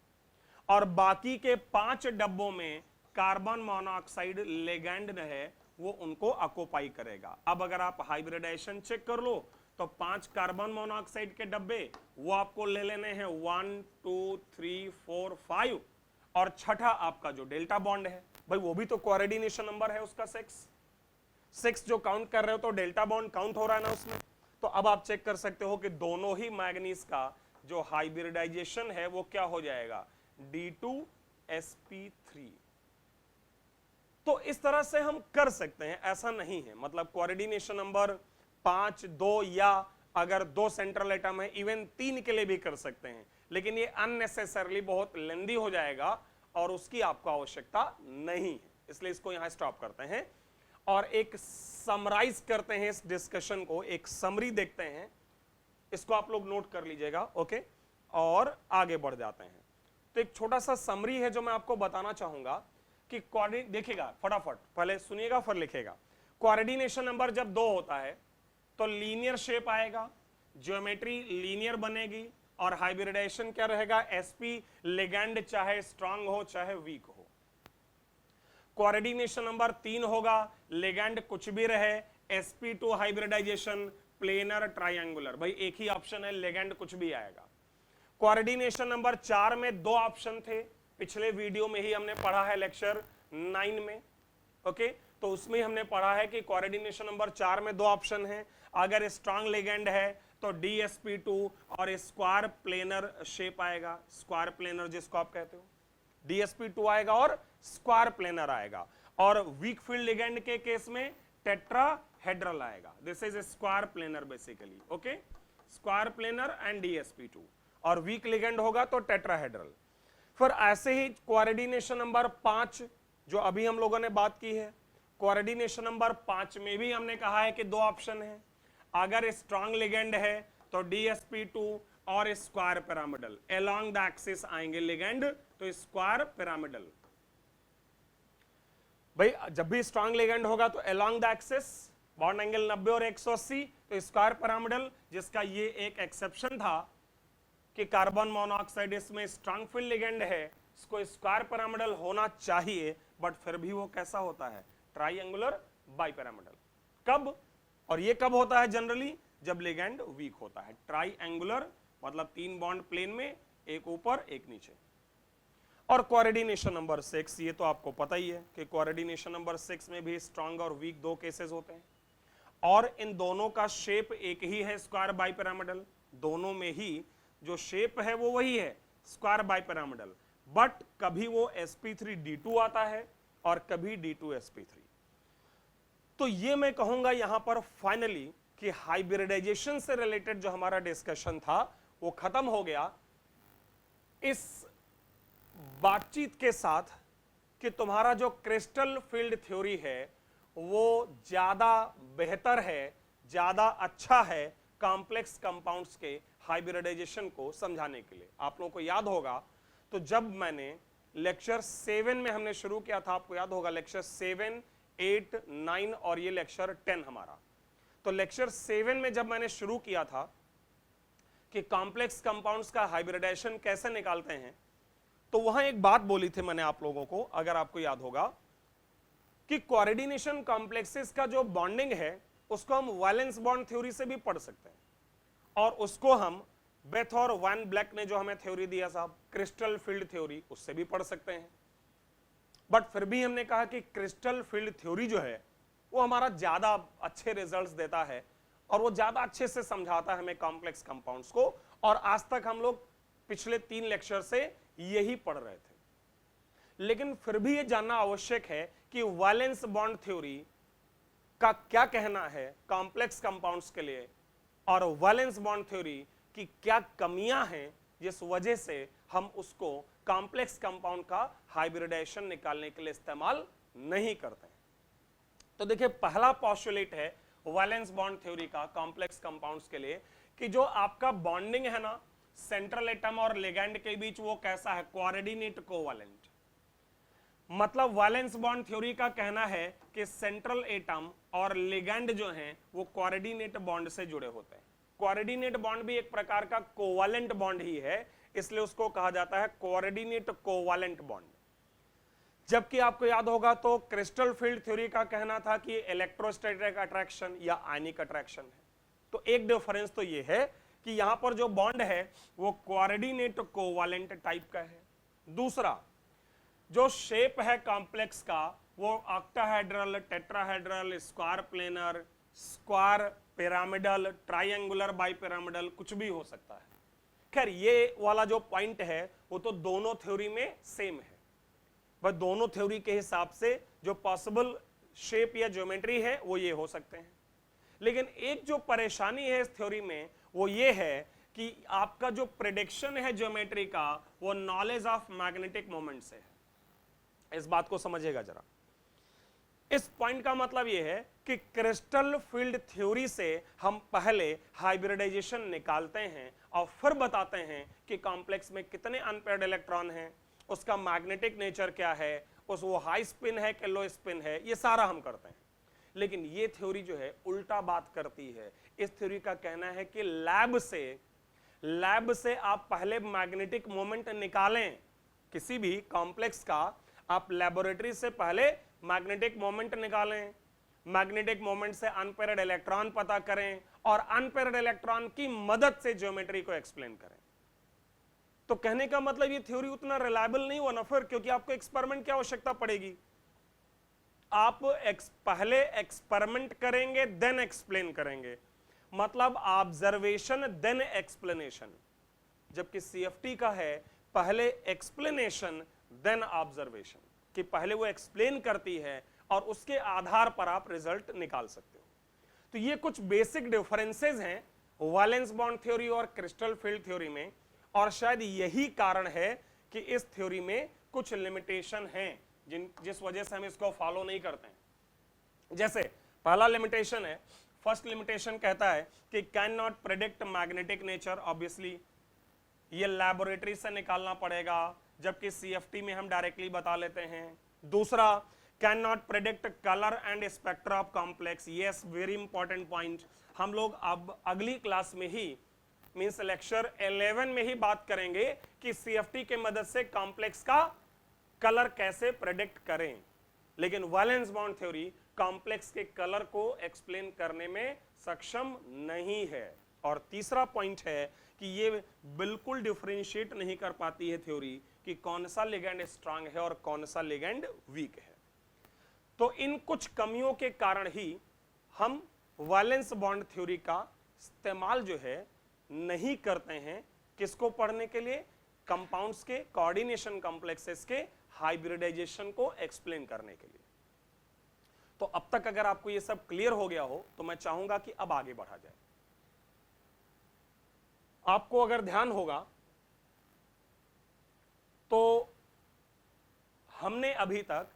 A: और बाकी के 5 डब्बों में कार्बन मोनोऑक्साइड लिगैंड है वो उनको ऑक्युपाई करेगा। अब अगर आप हाइब्रिडाइजेशन चेक कर लो तो 5 कार्बन मोनोऑक्साइड के डब्बे वो आपको ले लेने हैं 1 2 3 4 5, और छठा आपका जो डेल्टा बॉन्ड है भाई वो भी तो कोऑर्डिनेशन नंबर है उसका 6 जो काउंट कर रहे हो तो डेल्टा बॉन्ड काउंट हो रहा है ना उसमें। तो अब आप चेक कर सकते हो कि दोनों ही मैग्नीज का जो हाइब्रिडाइजेशन है वो क्या हो जाएगा, D2sp3। तो इस तरह से हम कर सकते हैं, ऐसा नहीं है, मतलब कोऑर्डिनेशन नंबर 5 2 या अगर 2 सेंट्रल एटम है इवन 3 के लिए भी कर सकते हैं, लेकिन ये अननेसेसरली बहुत लेंदी हो जाएगा और उसकी आपको आवश्यकता नहीं है, इसलिए इसको यहां स्टॉप करते हैं और एक समराइज करते हैं इस डिस्कशन को, एक समरी देखते हैं, इसको आप लोग नोट कर लीजिएगा, ओके, और आगे बढ़ जाते हैं। तो एक छोटा सा समरी है जो मैं आपको बताना चाहूंगा कि देखिएगा फटाफट, पहले सुनिएगा फिर लिखेगा। कोऑर्डिनेशन नंबर जब 2 होता है तो लीनियर शेप आएगा, ज्योमेट्री लीनियर बनेगी, और हाइब्रिडाइजेशन क्या रहेगा, sp लिगैंड चाहे स्ट्रांग हो चाहे वीक हो। कोऑर्डिनेशन नंबर 3 होगा, लिगैंड कुछ भी रहे, sp2 हाइब्रिडाइजेशन प्लेनर ट्रायंगुलर, भाई एक ही ऑप्शन है, लिगैंड कुछ भी आएगा। कोऑर्डिनेशन नंबर 4 में 2 ऑप्शन थे, पिछले वीडियो में ही हमने पढ़ा है लेक्चर 9 में, ओके, तो उसमें हमने पढ़ा है कि कोऑर्डिनेशन नंबर 4 में 2 ऑप्शन है, अगर स्ट्रांग लिगैंड है तो DSP2 और स्क्वायर प्लेनर शेप आएगा, स्क्वायर प्लेनर जिसको आप कहते हो, DSP2 आएगा और स्क्वायर प्लेनर आएगा, और वीक फील्ड लिगैंड के केस में टेट्राहेड्रल आएगा, this is square planar basically, okay, square planar and DSP2, और वीक लिगैंड होगा तो टेट्राहेड्रल। फिर ऐसे ही कोऑर्डिनेशन नंबर 5 जो अभी हम लोगों ने बात की है, कोऑर्डिनेशन नंबर 5 में भी हमने कहा है कि 2 ऑप्शन है, अगर स्ट्रांग लिगैंड है तो DSP2 और square pyramidal, along the axis आएंगे लिगैंड तो स्क्वायर पिरामिडल। भाई जब भी स्ट्रांग लिगैंड होगा तो along the axis, bond angle 90 और 180, तो स्क्वायर पिरामिडल, जिसका ये एक एक्सेप्शन था कि कार्बन मोनोऑक्साइड इसमें स्ट्रांग फील्ड लिगैंड है, इसको स्क्वायर पिरामिडल होना चाहिए, बट फिर भी वो कैसा होता है, ट्राइएंगुलर बाइपिरामिडल। कब, और ये कब होता है जनरली, जब लिगैंड वीक होता है। ट्राइएंगुलर मतलब 3 बॉन्ड प्लेन में, एक ऊपर एक नीचे। और कोऑर्डिनेशन नंबर 6, ये तो आपको पता ही है कि कोऑर्डिनेशन नंबर 6 में भी स्ट्रांग और वीक 2 केसेस होते हैं, और इन दोनों का शेप एक ही है, स्क्वायर बाइपिरामिडल, दोनों में ही जो शेप है वो वही है, स्क्वायर बाइपिरामिडल, बट कभी वो sp3d2 आता है और कभी D2sp3। तो ये मैं कहूंगा यहां पर फाइनली कि हाइब्रिडाइजेशन से रिलेटेड जो हमारा डिस्कशन था वो खत्म हो गया इस बातचीत के साथ कि तुम्हारा जो क्रिस्टल फील्ड थ्योरी है वो ज्यादा बेहतर है, ज्यादा अच्छा है कॉम्प्लेक्स कंपाउंड्स के हाइब्रिडाइजेशन को समझाने के लिए। आप लोगों को याद होगा तो जब मैंने लेक्चर 7 में हमने शुरू किया था, आपको याद होगा लेक्चर 7 8 9 और ये लेक्चर 10 हमारा, तो लेक्चर 7 में जब मैंने शुरू किया था कि कॉम्प्लेक्स कंपाउंड्स का हाइब्रिडाइजेशन कैसे निकालते हैं, तो वहां एक बात बोली थी मैंने आप लोगों को, अगर आपको याद होगा, कि कोऑर्डिनेशन कॉम्प्लेक्सेस का जो बॉन्डिंग है उसको हम वैलेंस बॉन्ड थ्योरी से भी पढ़ सकते हैं, और उसको हम बेथ और वैन ब्लैक ने जो हमें थ्योरी दिया साहब, क्रिस्टल फील्ड थ्योरी, उससे भी पढ़ सकते हैं। बट फिर भी हमने कहा कि क्रिस्टल फील्ड थ्योरी जो है वो हमारा ज्यादा अच्छे रिजल्ट्स देता है और वो ज्यादा अच्छे से समझाता है हमें कॉम्प्लेक्स कंपाउंड्स को, और आज तक हम लोग पिछले 3 लेक्चर से यही पढ़ रहे थे। लेकिन फिर भी ये जानना आवश्यक है कि वैलेंस बॉन्ड थ्योरी का क्या कहना है कॉम्प्लेक्स कंपाउंड्स के लिए, और वैलेंस बॉन्ड थ्योरी की क्या कमियां हैं जिस वजह से हम उसको कॉम्प्लेक्स कंपाउंड का हाइब्रिडाइजेशन निकालने के लिए इस्तेमाल नहीं करते हैं। तो देखिए पहला पॉस्टुलेट है वैलेंस बॉन्ड थ्योरी का कॉम्प्लेक्स कंपाउंड्स के लिए कि जो आपका बॉन्डिंग है ना सेंट्रल एटम और लिगैंड के बीच, वो कैसा है, कोऑर्डिनेट कोवैलेंट। मतलब वैलेंस बॉन्ड थ्योरी का कहना है कि सेंट्रल एटम और लिगैंड जो हैं वो कोऑर्डिनेट बॉन्ड से जुड़े होते हैं, कोऑर्डिनेट बॉन्ड भी एक प्रकार का कोवैलेंट बॉन्ड ही है, इसलिए उसको कहा जाता है कोऑर्डिनेट कोवैलेंट बॉन्ड। जबकि आपको याद होगा तो क्रिस्टल फील्ड थ्योरी का कहना था कि इलेक्ट्रोस्टैटिक अट्रैक्शन या आयनिक अट्रैक्शन है। तो एक डिफरेंस तो ये है कि यहां पर जो बॉन्ड है वो कोऑर्डिनेट कोवैलेंट टाइप का है। दूसरा, जो शेप है कॉम्प्लेक्स का वो octahedral, tetrahedral, square planar, square pyramidal, triangular, bipyramidal, कुछ भी हो सकता है। खैर ये वाला जो पॉइंट है वो तो दोनों थ्योरी में सेम है, बस दोनों थ्योरी के हिसाब से जो पॉसिबल शेप या ज्योमेट्री है वो ये हो सकते हैं। लेकिन एक जो परेशानी है इस थ्योरी में वो ये है कि आपका जो प्रेडिक्शन है ज्योमेट्री का वो नॉलेज ऑफ मैग्नेटिक मोमेंट से है। इस बात को समझिएगा जरा। इस पॉइंट का मतलब यह है कि क्रिस्टल फील्ड थ्योरी से हम पहले हाइब्रिडाइजेशन निकालते हैं और फिर बताते हैं कि कॉम्प्लेक्स में कितने अनपेयर्ड इलेक्ट्रॉन हैं, उसका मैग्नेटिक नेचर क्या है, उस वो हाई स्पिन है कि लो स्पिन है, ये सारा हम करते हैं। लेकिन ये थ्योरी जो है उल्टा बात करती है। इस थ्योरी का कहना है कि लैब से आप पहले मैग्नेटिक मोमेंट निकालें, किसी भी कॉम्प्लेक्स का आप लेबोरेटरी से पहले मैग्नेटिक मोमेंट निकालें, मैग्नेटिक मोमेंट से अनपेयर्ड इलेक्ट्रॉन पता करें और अनपेयर्ड इलेक्ट्रॉन की मदद से ज्योमेट्री को एक्सप्लेन करें। तो कहने का मतलब ये थ्योरी उतना रिलायबल नहीं हुआ ना फिर, क्योंकि आपको एक्सपेरिमेंट की आवश्यकता पड़ेगी। आप पहले एक्सपेरिमेंट करेंगे देन एक्सप्लेन करेंगे, मतलब ऑब्जर्वेशन देन एक्सप्लेनेशन। जबकि सीएफटी का है पहले एक्सप्लेनेशन देन ऑब्जर्वेशन, कि पहले वो एक्सप्लेन करती है और उसके आधार पर आप रिजल्ट निकाल सकते हो। तो ये कुछ बेसिक डिफरेंसेस हैं वैलेंस बॉन्ड थ्योरी और क्रिस्टल फील्ड थ्योरी में, और शायद यही कारण है कि इस थ्योरी में कुछ लिमिटेशन हैं जिस वजह से हम इसको फॉलो नहीं करते हैं। जैसे पहला लिमिटेशन है, फर्स्ट लिमिटेशन कहता है कि can not predict magnetic nature. Obviously ये लैबोरेटरी से निकालना पड़ेगा, जबकि सीएफटी में हम डायरेक्टली बता लेते हैं। दूसरा, can not predict colour and spectra of complex. Yes, very important point. हम लोग अब अगली क्लास में ही मींस लेक्चर 11 में ही बात करेंगे कि सीएफटी के मदद से कॉम्प्लेक्स का कलर कैसे प्रेडिक्ट करें। लेकिन वैलेंस बॉन्ड थ्योरी कॉम्प्लेक्स के कलर को एक्सप्लेन करने में सक्षम नहीं है। और तीसरा पॉइंट है कि ये बिल्कुल डिफरेंशिएट नहीं कर पाती है थ्योरी कि कौन सा लिगेंड स्ट्रांग है और कौन सा लिगेंड वीक है। तो इन कुछ कमियों के कारण ही हम वैलेंस बॉन्ड थ्योरी का इस्तेमाल जो है नहीं करते हैं। किसको पढ़ने के लिए? कंपाउंड्स के, कोऑर्डिनेशन कॉम्प्लेक्सेस के हाइब्रिडाइजेशन को एक्सप्लेन करने के लिए। तो अब तक अगर आपको ये सब क्लियर हो गया हो तो मैं चाहूंगा कि अब आगे बढ़ा जाए। आपको अगर ध्यान होगा तो हमने अभी तक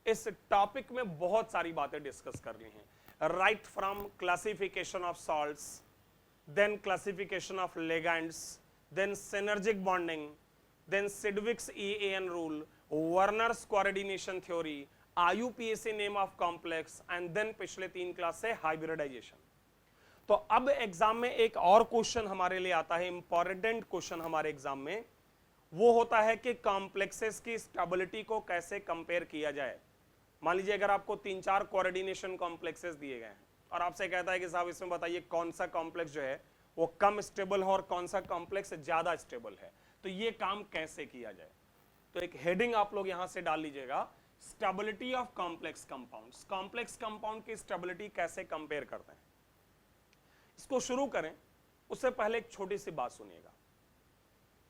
A: इस टॉपिक में बहुत सारी बातें डिस्कस कर ली हैं, right from classification of salts, then classification of ligands, then synergic bonding, then Sidgwick's EAN rule, Werner's coordination theory, IUPAC name of complex, and then पिछले 3 क्लास से hybridization। तो अब एग्जाम में एक और क्वेश्चन हमारे लिए आता है, इंपॉर्टेंट क्वेश्चन हमारे एग्जाम में, वो होता है कि कॉम्प्लेक्सेस की स्टेबिलिटी को कैसे कंपेयर किया जाए। मान लीजिए अगर आपको 3-4 कोऑर्डिनेशन कॉम्प्लेक्सेस दिए गए हैं और आपसे कहता है कि साहब इसमें बताइए कौन सा कॉम्प्लेक्स जो है वो कम स्टेबल है और कौन सा कॉम्प्लेक्स ज्यादा स्टेबल है, तो ये काम कैसे किया जाए। तो एक हेडिंग आप लोग यहां से डाल लीजिएगा, stability of complex compounds. Complex compound की स्टेबिलिटी कैसे कंपेयर करते हैं। इसको शुरू करें उससे पहले एक छोटी सी बात सुनिएगा।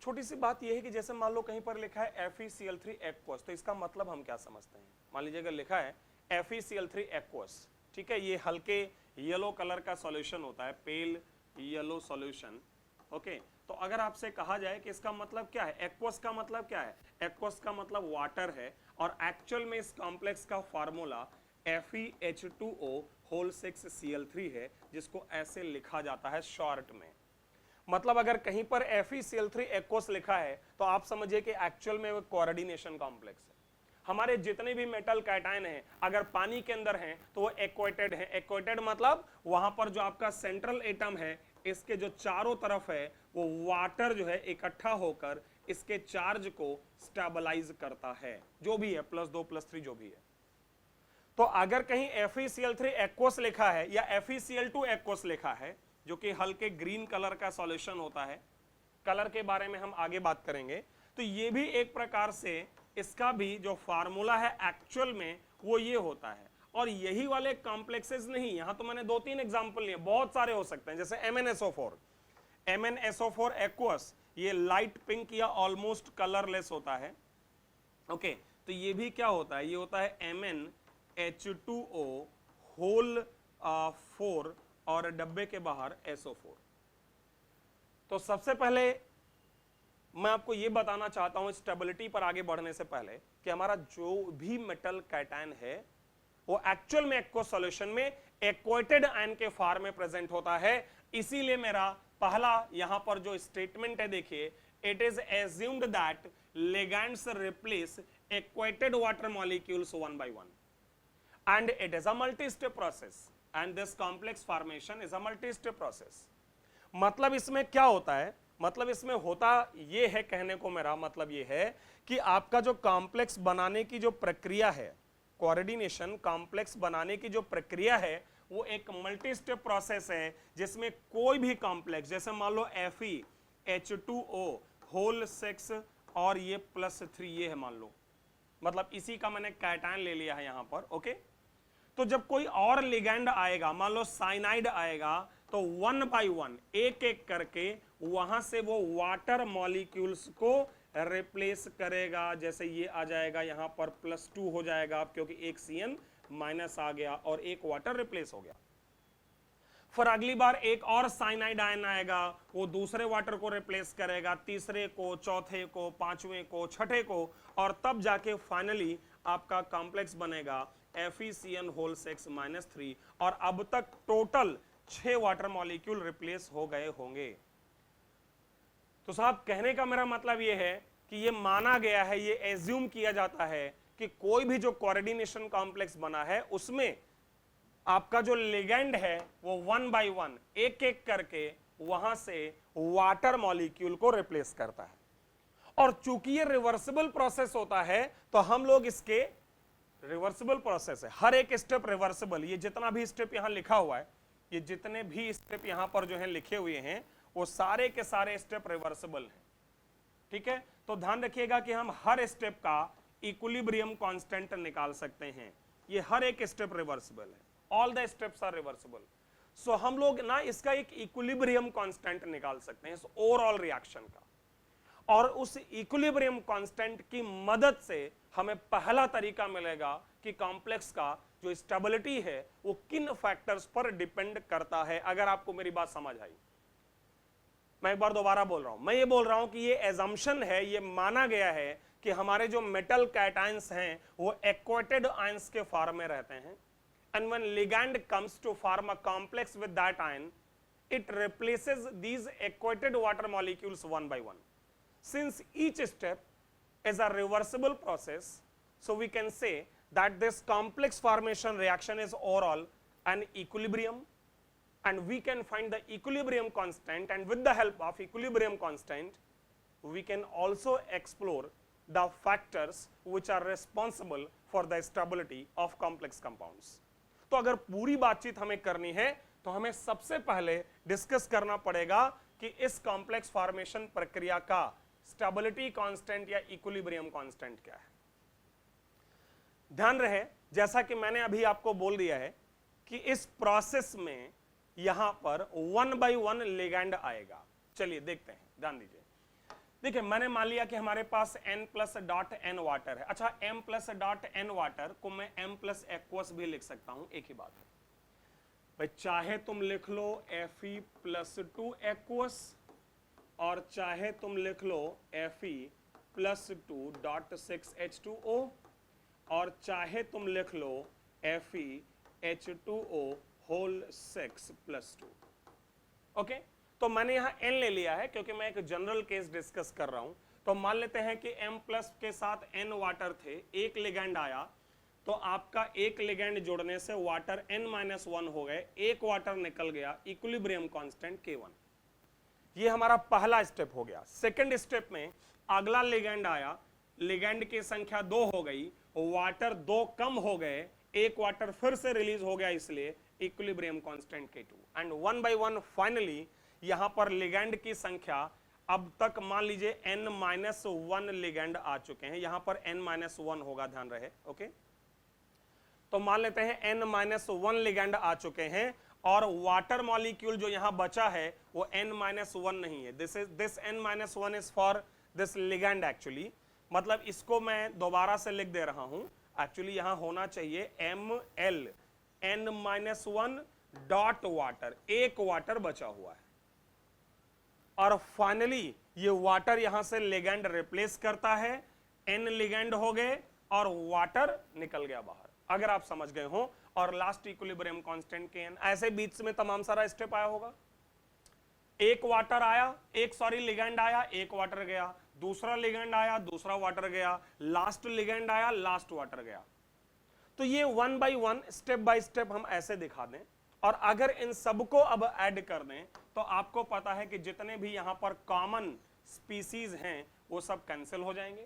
A: छोटी सी बात यह है कि जैसे मान लो कहीं पर लिखा है FeCl3 एक्वस, तो इसका मतलब हम क्या समझते हैं। मान लीजिए अगर लिखा है FeCl3 एक्वस, ठीक है, ये हल्के येलो कलर का सॉल्यूशन होता है, पेल येलो सॉल्यूशन। ओके, तो अगर आपसे कहा जाए कि इसका मतलब क्या है, एक्वस का मतलब क्या है, एक्वस का मतलब वाटर है, और एक्चुअल में इस कॉम्प्लेक्स का फार्मूला FeH2O6Cl3 है, जिसको ऐसे लिखा जाता है शॉर्ट में। मतलब अगर कहीं पर FeCl3 एक्वस लिखा है तो आप समझिए कि एक्चुअल में वो कोऑर्डिनेशन कॉम्प्लेक्स है। हमारे जितने भी मेटल कैटायन हैं अगर पानी के अंदर हैं तो वो एक्वेटेड है। एक्वेटेड मतलब वहां पर जो आपका सेंट्रल एटम है इसके जो चारों तरफ है वो वाटर जो है इकट्ठा होकर इसके चार्ज को स्टेबलाइज करता है, जो भी है +2 +3 जो भी है। तो अगर कहीं FeCl3 एक्वस लिखा है या FeCl2 एक्वस लिखा है जो कि हल्के ग्रीन कलर का सॉल्यूशन होता है, कलर के बारे में हम आगे बात करेंगे, तो ये भी एक प्रकार से इसका भी जो फार्मूला है एक्चुअल में वो ये होता है। और यही वाले कॉम्प्लेक्सेस नहीं, यहां तो मैंने 2-3 एग्जांपल लिए, बहुत सारे हो सकते हैं, जैसे MnSO4 एक्वस, ये लाइट पिंक या ऑलमोस्ट कलरलेस होता है। ओके, तो ये भी क्या होता है, ये होता है MnH2O होल 4 और डब्बे के बाहर SO4। तो सबसे पहले मैं आपको ये बताना चाहता हूं स्टेबिलिटी पर आगे बढ़ने से पहले कि हमारा जो भी मेटल कैटायन है वो एक्चुअल में एक्वस सॉल्यूशन में एक्वेटेड आयन के फॉर्म में प्रेजेंट होता है। इसीलिए मेरा पहला यहां पर जो स्टेटमेंट है देखिए, it is assumed that ligands replace aquated water molecules one by one and it is a multi-step process and this complex formation is a multi-step process। मतलब इसमें क्या होता है, मतलब इसमें होता ये है, कहने को मेरा मतलब ये है कि आपका जो कॉम्प्लेक्स बनाने की जो प्रक्रिया है, कोऑर्डिनेशन कॉम्प्लेक्स बनाने की जो प्रक्रिया है वो एक मल्टी स्टेप प्रोसेस है जिसमें कोई भी कॉम्प्लेक्स, जैसे मान लो FeH2O होल 6 और ये +3 ये है मान लो, मतलब इसी का मैंने कैटायन ले लिया है यहां पर। ओके, तो जब कोई और लिगैंड आएगा, मान लो साइनाइड आएगा, तो 1 बाय 1 एक एक करके वहां से वो वाटर मॉलिक्यूल्स को रिप्लेस करेगा। जैसे ये आ जाएगा यहां पर +2 हो जाएगा क्योंकि एक CN माइनस आ गया और एक वाटर रिप्लेस हो गया। फिर अगली बार एक और साइनाइड आयन आएगा, वो दूसरे वाटर को रिप्लेस करेगा, तीसरे को, चौथे को, पांचवें को, छठे को, और तब जाके फाइनली आपका कॉम्प्लेक्स बनेगा FeCN होल 6 -3, और अब तक टोटल 6 वाटर मॉलिक्यूल रिप्लेस हो गए होंगे। तो साहब कहने का मेरा मतलब ये है कि ये माना गया है, ये एज्यूम किया जाता है कि कोई भी जो कोऑर्डिनेशन कॉम्प्लेक्स बना है उसमें आपका जो लिगैंड है वो 1 बाय 1 एक एक करके वहां से वाटर मॉलिक्यूल को रिप्लेस करता है। और चूंकि ये रिवर्सिबल प्रोसेस होता है तो हम लोग इसके रिवर्सिबल प्रोसेस है, हर एक स्टेप रिवर्सिबल, ये जितना भी स्टेप यहां लिखा हुआ है, ये जितने भी स्टेप यहां पर जो है लिखे हुए हैं वो सारे के सारे स्टेप रिवर्सिबल हैं। ठीक है, तो ध्यान रखिएगा कि हम हर स्टेप का इक्विलिब्रियम कांस्टेंट निकाल सकते हैं, ये हर एक स्टेप रिवर्सिबल है, all the steps are reversible. So हम लोग ना इसका एक इक्विलिब्रियम कांस्टेंट निकाल सकते हैं इस ओवरऑल रिएक्शन का, और उस इक्विलिब्रियम कांस्टेंट की मदद से हमें पहला तरीका मिलेगा कि कॉम्प्लेक्स का जो स्टेबिलिटी है वो किन फैक्टर्स पर डिपेंड करता है। अगर आपको मेरी बात समझ आई, मैं एक बार दोबारा बोल रहा हूं, मैं ये बोल रहा हूं कि ये एजम्पशन है, ये माना गया है कि हमारे जो मेटल कैटायंस हैं वो एक्वेटेड आयंस के फॉर्म में रहते हैं, and when ligand comes to form a complex with that ion, it replaces these equated water molecules one by one. Since each step is a reversible process, so we can say that this complex formation reaction is overall an equilibrium, and we can find the equilibrium constant, and with the help of equilibrium constant we can also explore the factors which are responsible for the stability of complex compounds. तो अगर पूरी बातचीत हमें करनी है तो हमें सबसे पहले डिस्कस करना पड़ेगा कि इस कॉम्प्लेक्स फॉर्मेशन प्रक्रिया का स्टेबिलिटी कांस्टेंट या इक्विलिब्रियम कांस्टेंट क्या है। ध्यान रहे, जैसा कि मैंने अभी आपको बोल दिया है कि इस प्रोसेस में यहां पर 1 बाय 1 लिगैंड आएगा। चलिए देखते हैं, ध्यान दीजिए। देखिए, मैंने मान लिया कि हमारे पास n+.n वाटर है। अच्छा, m+.n वाटर को मैं m+ एक्वस भी लिख सकता हूं, एक ही बात है भाई, चाहे तुम लिख लो Fe+2 एक्वस और चाहे तुम लिख लो Fe+2.6H2O और चाहे तुम लिख लो FeH2O होल 6+2। ओके, तो मैंने यहां n ले लिया है क्योंकि मैं एक जनरल केस डिस्कस कर रहा हूं। तो मान लेते हैं कि M प्लस के साथ N वाटर थे, एक लिगेंड आया, तो आपका एक लिगेंड जोड़ने से वाटर N-1 हो गए, एक वाटर निकल गया, इक्विलिब्रियम कांस्टेंट K1। ये हमारा पहला स्टेप हो गया। सेकंड स्टेप में अगला लिगेंड आया, लिगेंड की संख्या 2 हो गई, वाटर 2 कम हो गए, एक वाटर फिर से रिलीज हो गया, इसलिए equilibrium constant K2। And one by one finally यहां पर लिगेंड की संख्या, अब तक मान लीजिए N-1 लिगेंड आ चुके हैं, यहां पर N-1 होगा, ध्यान रहे, ओके। तो मान लेते हैं N-1 लिगेंड आ चुके हैं और वाटर मॉलिक्यूल जो यहां बचा है वो N-1 नहीं है, this N-1 is for this ligand actually, मतलब इसको मैं दोबारा से लिख दे रहा हूं, एक्चुअली यहां होना चाहिए ML N-1 डॉट वाटर, एक वाटर बचा हुआ है, और फाइनली ये वाटर यहां से लिगेंड रिप्लेस करता है, N लिगेंड हो गए और वाटर निकल गया बाहर, अगर आप समझ गए हो। और लास्ट इक्विलिब्रियम कांस्टेंट Kn। ऐसे बीच में तमाम सारा स्टेप आया होगा, एक वाटर आया, लिगेंड आया, एक वाटर गया, दूसरा लिगेंड आया, दूसरा वाटर गया, लास्ट लिगेंड आया, लास्ट वाटर गया। तो ये one by one, step by step हम ऐसे दिखा दें, और अगर इन सबको अब ऐड कर दें तो आपको पता है कि जितने भी यहां पर कॉमन स्पीसीज हैं वो सब कैंसिल हो जाएंगे,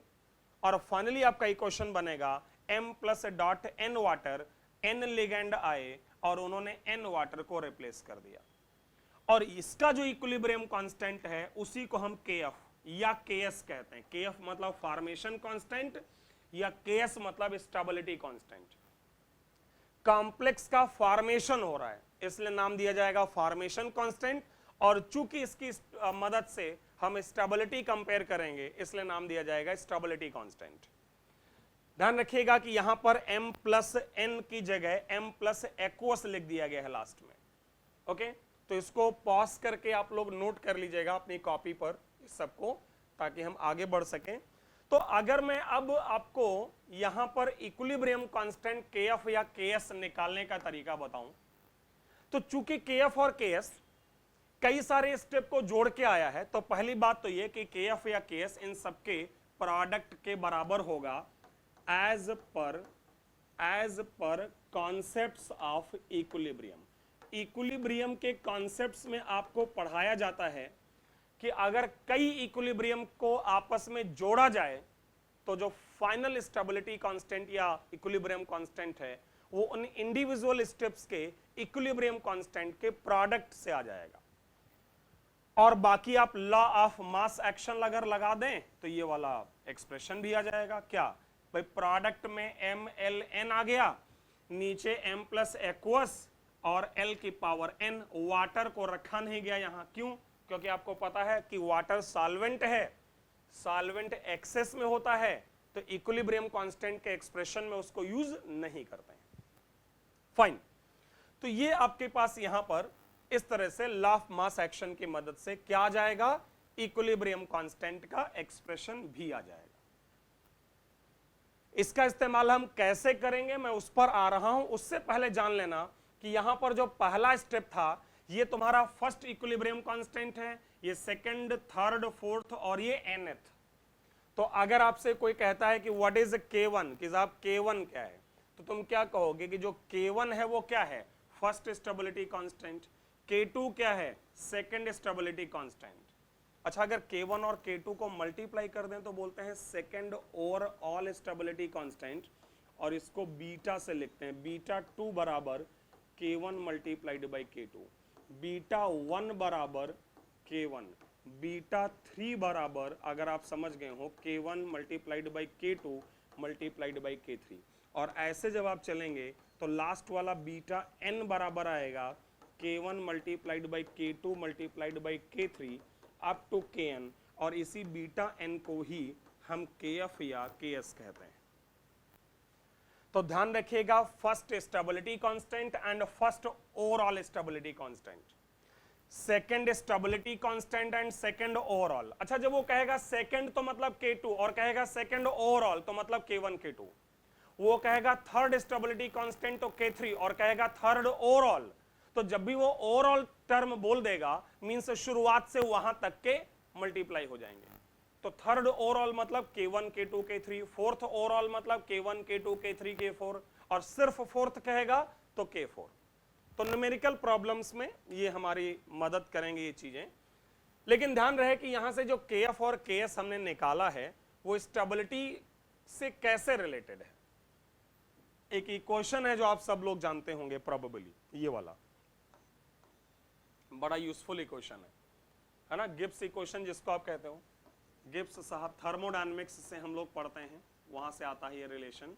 A: और फाइनली आपका इक्वेशन बनेगा M plus dot N water, N ligand आए और उन्होंने N वाटर को रिप्लेस कर दिया, और इसका जो इक्विलिब्रियम कांस्टेंट है उसी को हम KF या KS कहते हैं। KF मतलब फॉर्मेशन कांस्टेंट या KS मतलब स्टेबिलिटी कांस्टेंट। कॉम्प्लेक्स का फॉर्मेशन हो रहा है इसलिए नाम दिया जाएगा फॉर्मेशन कांस्टेंट, और चूंकि इसकी मदद से हम स्टेबिलिटी कंपेयर करेंगे इसलिए नाम दिया जाएगा स्टेबिलिटी कांस्टेंट। ध्यान रखिएगा कि यहां पर M प्लस N की जगह M प्लस एक्वस लिख दिया गया है लास्ट में, ओके। तो इसको पॉज करके आप लोग नोट कर लीजिएगा अपनी कॉपी पर इस सबको, ताकि हम आगे बढ़ सकें। तो अगर मैं अब आपको यहां पर इक्विलिब्रियम कांस्टेंट KF या KS निकालने का तरीका बताऊं, तो चूंकि KF और KS कई सारे स्टेप को जोड़ के आया है, तो पहली बात तो यह कि KF या KS इन सबके प्रोडक्ट के बराबर होगा as per concepts of equilibrium. Equilibrium के कॉन्सेप्ट्स में आपको पढ़ाया जाता है कि अगर कई इक्विलिब्रियम को आपस में जोड़ा जाए तो जो फाइनल स्टेबिलिटी कांस्टेंट या इक्विलिब्रियम कांस्टेंट है वो उन इंडिविजुअल स्टेप्स के इक्विलिब्रियम कांस्टेंट के प्रोडक्ट से आ जाएगा। और बाकी आप लॉ ऑफ मास एक्शन अगर लगा दें तो ये वाला एक्सप्रेशन भी आ जाएगा। क्या भाई, प्रोडक्ट में MLN आ गया, नीचे M प्लस एक्वस और L की पावर N, वाटर को रखा नहीं गया यहां, क्यों? क्योंकि आपको पता है कि वाटर सॉल्वेंट है, सॉल्वेंट एक्सेस में होता है, तो इक्विलिब्रियम कांस्टेंट के एक्सप्रेशन में उसको यूज नहीं करते हैं। फाइन, तो ये आपके पास यहां पर इस तरह से लॉ ऑफ मास एक्शन की मदद से क्या आ जाएगा, इक्विलिब्रियम कांस्टेंट का एक्सप्रेशन भी आ जाएगा। इसका इस्तेमाल हम कैसे करेंगे मैं उस पर आ रहा हूं, उससे पहले जान लेना कि यहां पर जो पहला स्टेप था ये तुम्हारा फर्स्ट इक्विलिब्रियम कांस्टेंट है, ये सेकंड, थर्ड, फोर्थ और ये nth। तो अगर आपसे कोई कहता है कि व्हाट इज K1, कि साहब K1 क्या है, तो तुम क्या कहोगे कि जो K1 है वो क्या है, फर्स्ट स्टेबिलिटी कांस्टेंट। K2 क्या है, सेकंड स्टेबिलिटी कांस्टेंट। अच्छा, अगर K1 और K2 को मल्टीप्लाई कर दें तो बोलते हैं सेकंड ओवरऑल स्टेबिलिटी कांस्टेंट, और इसको बीटा से लिखते हैं, बीटा 2 बराबर K1 multiplied by K2, beta 1 बराबर K1, बीटा 3 बराबर, अगर आप समझ गए हो, K1 multiplied by K2 multiplied by K3। और ऐसे जब आप चलेंगे तो लास्ट वाला बीटा n बराबर आएगा K1 multiplied by K2 multiplied by K3 up to Kn, और इसी बीटा n को ही हम KF या KS कहते हैं। तो ध्यान रखिएगा, first stability constant and first overall stability constant, second stability constant and second overall. अच्छा, जब वो कहेगा सेकंड तो मतलब K2 और कहेगा सेकंड ओवरऑल तो मतलब K1 K2, वो कहेगा थर्ड स्टेबिलिटी कांस्टेंट तो K3 और कहेगा थर्ड ओवरऑल, तो जब भी वो ओवरऑल टर्म बोल देगा मींस शुरुआत से वहां तक के मल्टीप्लाई हो जाएंगे। तो थर्ड ओवरऑल मतलब K1 K2 K3, fourth overall मतलब K1 K2 K3 K4, और सिर्फ फोर्थ कहेगा तो K4। तो न्यूमेरिकल प्रॉब्लम्स में ये हमारी मदद करेंगे ये चीजें। लेकिन ध्यान रहे कि यहां से जो KF और KS हमने निकाला है वो स्टेबिलिटी से कैसे रिलेटेड है। एक इक्वेशन है जो आप सब लोग जानते होंगे प्रोबेबली, ये वाला बड़ा यूजफुल इक्वेशन है ना, गिब्स इक्वेशन जिसको आप कहते हो। गिब्स साहब थर्मोडायनेमिक्स से हम लोग पढ़ते हैं, वहां से आता है ये रिलेशन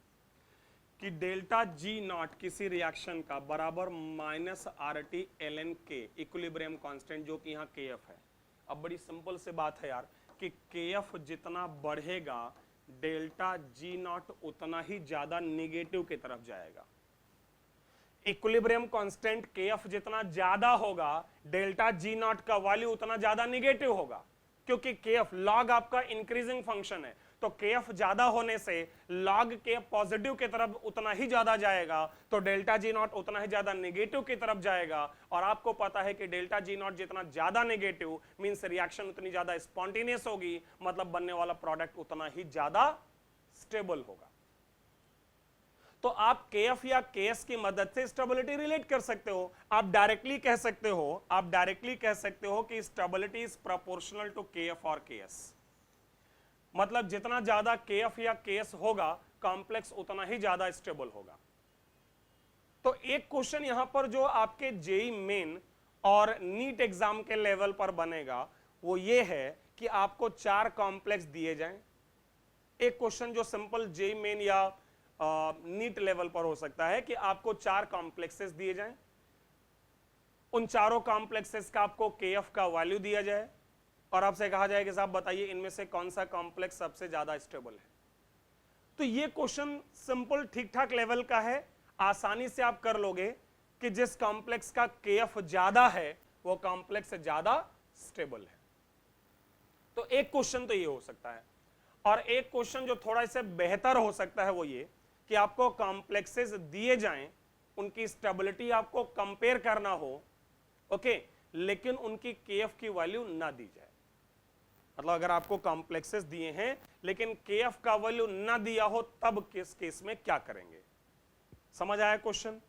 A: कि डेल्टा जी नॉट किसी रिएक्शन का बराबर minus RT ln K equilibrium constant, जो कि यहाँ KF है। अब बड़ी सिंपल से बात है यार कि KF जितना बढ़ेगा डेल्टा जी नॉट उतना ही ज्यादा निगेटिव की तरफ जाएगा। इक्विलिब्रियम कांस्टेंट KF जितना ज्यादा होगा डेल्टा जी नॉट का वैल्यू उतना ज्यादा निगेटिव होगा, क्योंकि KF लॉग आपका इंक्रीजिंग फंक्शन है। तो KF ज्यादा होने से log KF पॉजिटिव की तरफ उतना ही ज्यादा जाएगा, तो डेल्टा जी नॉट उतना ही ज्यादा नेगेटिव की तरफ जाएगा। और आपको पता है कि डेल्टा जी नॉट जितना ज्यादा नेगेटिव मींस रिएक्शन उतनी ज्यादा स्पॉन्टेनियस होगी, मतलब बनने वाला प्रोडक्ट उतना ही ज्यादा स्टेबल होगा। तो आप KF या KS की मदद से स्टेबिलिटी रिलेट कर सकते हो। आप डायरेक्टली कह सकते हो कि stability is proportional to KF और KS, मतलब जितना ज्यादा KF या KS होगा कॉम्प्लेक्स उतना ही ज्यादा स्टेबल होगा। तो एक क्वेश्चन यहां पर जो आपके जेई मेन और नीट एग्जाम के लेवल पर बनेगा वो ये है कि आपको 4 कॉम्प्लेक्स दिए जाएं। एक क्वेश्चन जो सिंपल जेई मेन या नीट लेवल पर हो सकता है कि आपको 4 कॉम्प्लेक्सेस दिए जाएं, उन चारों कॉम्प्लेक्सेस का आपको KF का वैल्यू दिया जाए और आपसे कहा जाए कि साहब बताइए इनमें से कौन सा कॉम्प्लेक्स सबसे ज्यादा स्टेबल है। तो ये क्वेश्चन सिंपल ठीक ठाक लेवल का है, आसानी से आप कर लोगे कि जिस कॉम्प्लेक्स का KF ज्यादा है वो कॉम्प्लेक्स ज्यादा स्टेबल है। तो एक क्वेश्चन तो ये हो सकता है, और एक क्वेश्चन जो थोड़ा इससे बेहतर हो सकता है वो ये कि आपको कॉम्प्लेक्सेस दिए जाएं, उनकी स्टेबिलिटी आपको कंपेयर करना हो, ओके, लेकिन उनकी KF की वैल्यू ना दी जाए। मतलब अगर आपको कॉम्प्लेक्सेस दिए हैं लेकिन KF का वैल्यू ना दिया हो तब किस केस में क्या करेंगे। समझ आया क्वेश्चन?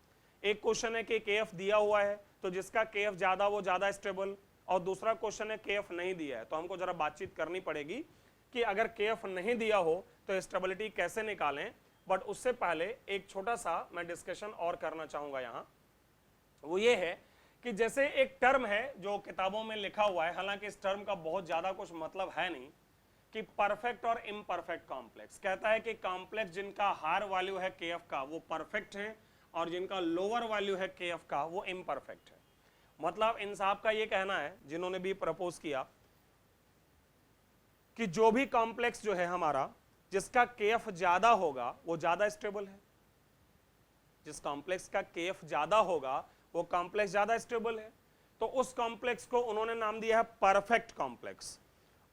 A: एक क्वेश्चन है कि KF दिया हुआ है तो जिसका KF ज्यादा वो ज्यादा स्टेबल, और दूसरा क्वेश्चन है KF नहीं दिया है। तो हमको जरा बातचीत करनी पड़ेगी कि अगर KF नहीं दिया हो तो स्टेबिलिटी कैसे निकालें। बट उससे पहले एक छोटा सा मैं डिस्कशन और करना चाहूंगा यहां, वो ये है कि जैसे एक टर्म है जो किताबों में लिखा हुआ है, हालांकि इस टर्म का बहुत ज्यादा कुछ मतलब है नहीं, कि परफेक्ट और इम्परफेक्ट कॉम्प्लेक्स। कहता है कि कॉम्प्लेक्स जिनका हायर वैल्यू है KF का वो परफेक्ट है, और जिनका लोअर वैल्यू है KF का वो इम्परफेक्ट है। मतलब इन साहब का ये कहना है, जिन्होंने भी प्रपोज किया, कि जो भी कॉम्प्लेक्स जो है हमारा जिसका KF ज्यादा होगा वो ज्यादा स्टेबल है। जिस कॉम्प्लेक्स का KF ज्यादा होगा वो कॉम्प्लेक्स ज्यादा स्टेबल है। तो उस कॉम्प्लेक्स को उन्होंने नाम दिया है परफेक्ट कॉम्प्लेक्स,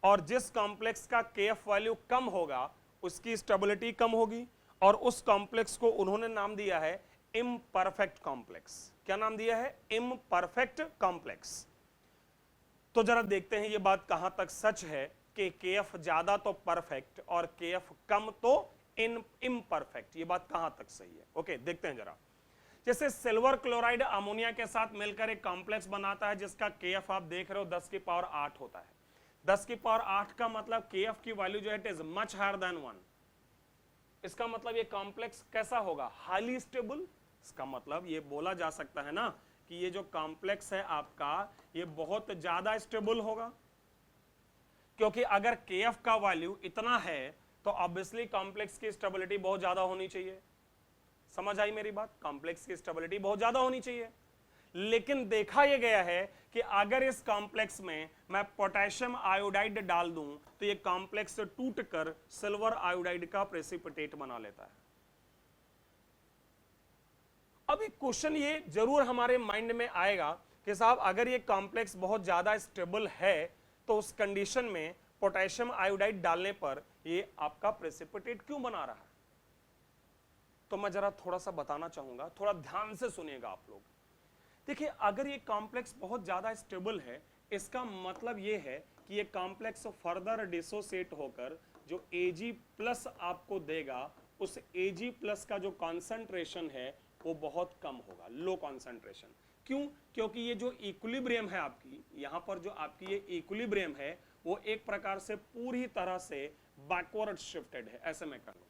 A: और जिस कॉम्प्लेक्स का KF वैल्यू कम होगा उसकी स्टेबिलिटी कम होगी, और उस कॉम्प्लेक्स को उन्होंने नाम दिया है इम्परफेक्ट कॉम्प्लेक्स। क्या नाम दिया है? Imperfect complex. तो जरा देखते हैं ये बात कहां तक सच है कि KF ज्यादा तो परफेक्ट और KF कम तो इम्परफेक्ट, ये बात कहां तक सही है। ओके, देखते हैं जरा। जैसे सिल्वर क्लोराइड अमोनिया के साथ मिलकर एक कॉम्प्लेक्स बनाता है जिसका KF आप देख रहे हो 10 की पावर 8 होता है। 10 की पावर 8 का मतलब KF की वैल्यू जो है it is much higher than 1। इसका मतलब ये कॉम्प्लेक्स कैसा होगा? Highly stable. इसका मतलब ये बोला जा सकता है ना कि ये जो कॉम्प्लेक्स है आपका ये बहुत ज्यादा स्टेबल होगा, क्योंकि अगर KF का वैल्यू इतना है तो ऑब्वियसली कॉम्प्लेक्स की स्टेबिलिटी बहुत ज्यादा होनी चाहिए। समझ आई मेरी बात? कॉम्प्लेक्स की स्टेबिलिटी बहुत ज्यादा होनी चाहिए। लेकिन देखा यह गया है कि अगर इस कॉम्प्लेक्स में मैं पोटेशियम आयोडाइड डाल दूं तो ये कॉम्प्लेक्स टूटकर सिल्वर आयोडाइड का प्रेसिपिटेट बना लेता है। अब एक क्वेश्चन ये जरूर हमारे माइंड में आएगा कि साहब अगर ये कॉम्प्लेक्स बहुत ज्यादा स्टेबल है तो उस कंडीशन में पोटेशियम आयोडाइड डालने पर ये आपका प्रेसिपिटेट क्यों बना रहा है? तो मैं जरा थोड़ा सा बताना चाहूंगा, थोड़ा ध्यान से सुनिएगा आप लोग। देखिए, अगर ये कॉम्प्लेक्स बहुत ज्यादा स्टेबल है इसका मतलब ये है कि ये कॉम्प्लेक्स फर्दर डिसोसिएट होकर जो Ag प्लस आपको देगा, उस Ag प्लस का जो कॉन्सेंट्रेशन है वो बहुत कम होगा, लो कॉन्सेंट्रेशन। क्यों? क्योंकि ये जो इक्विलिब्रियम है आपकी, यहां पर जो आपकी ये इक्विलिब्रियम है वो एक प्रकार से पूरी तरह से बैकवर्ड शिफ्टेड है, ऐसे मैं कहूँ।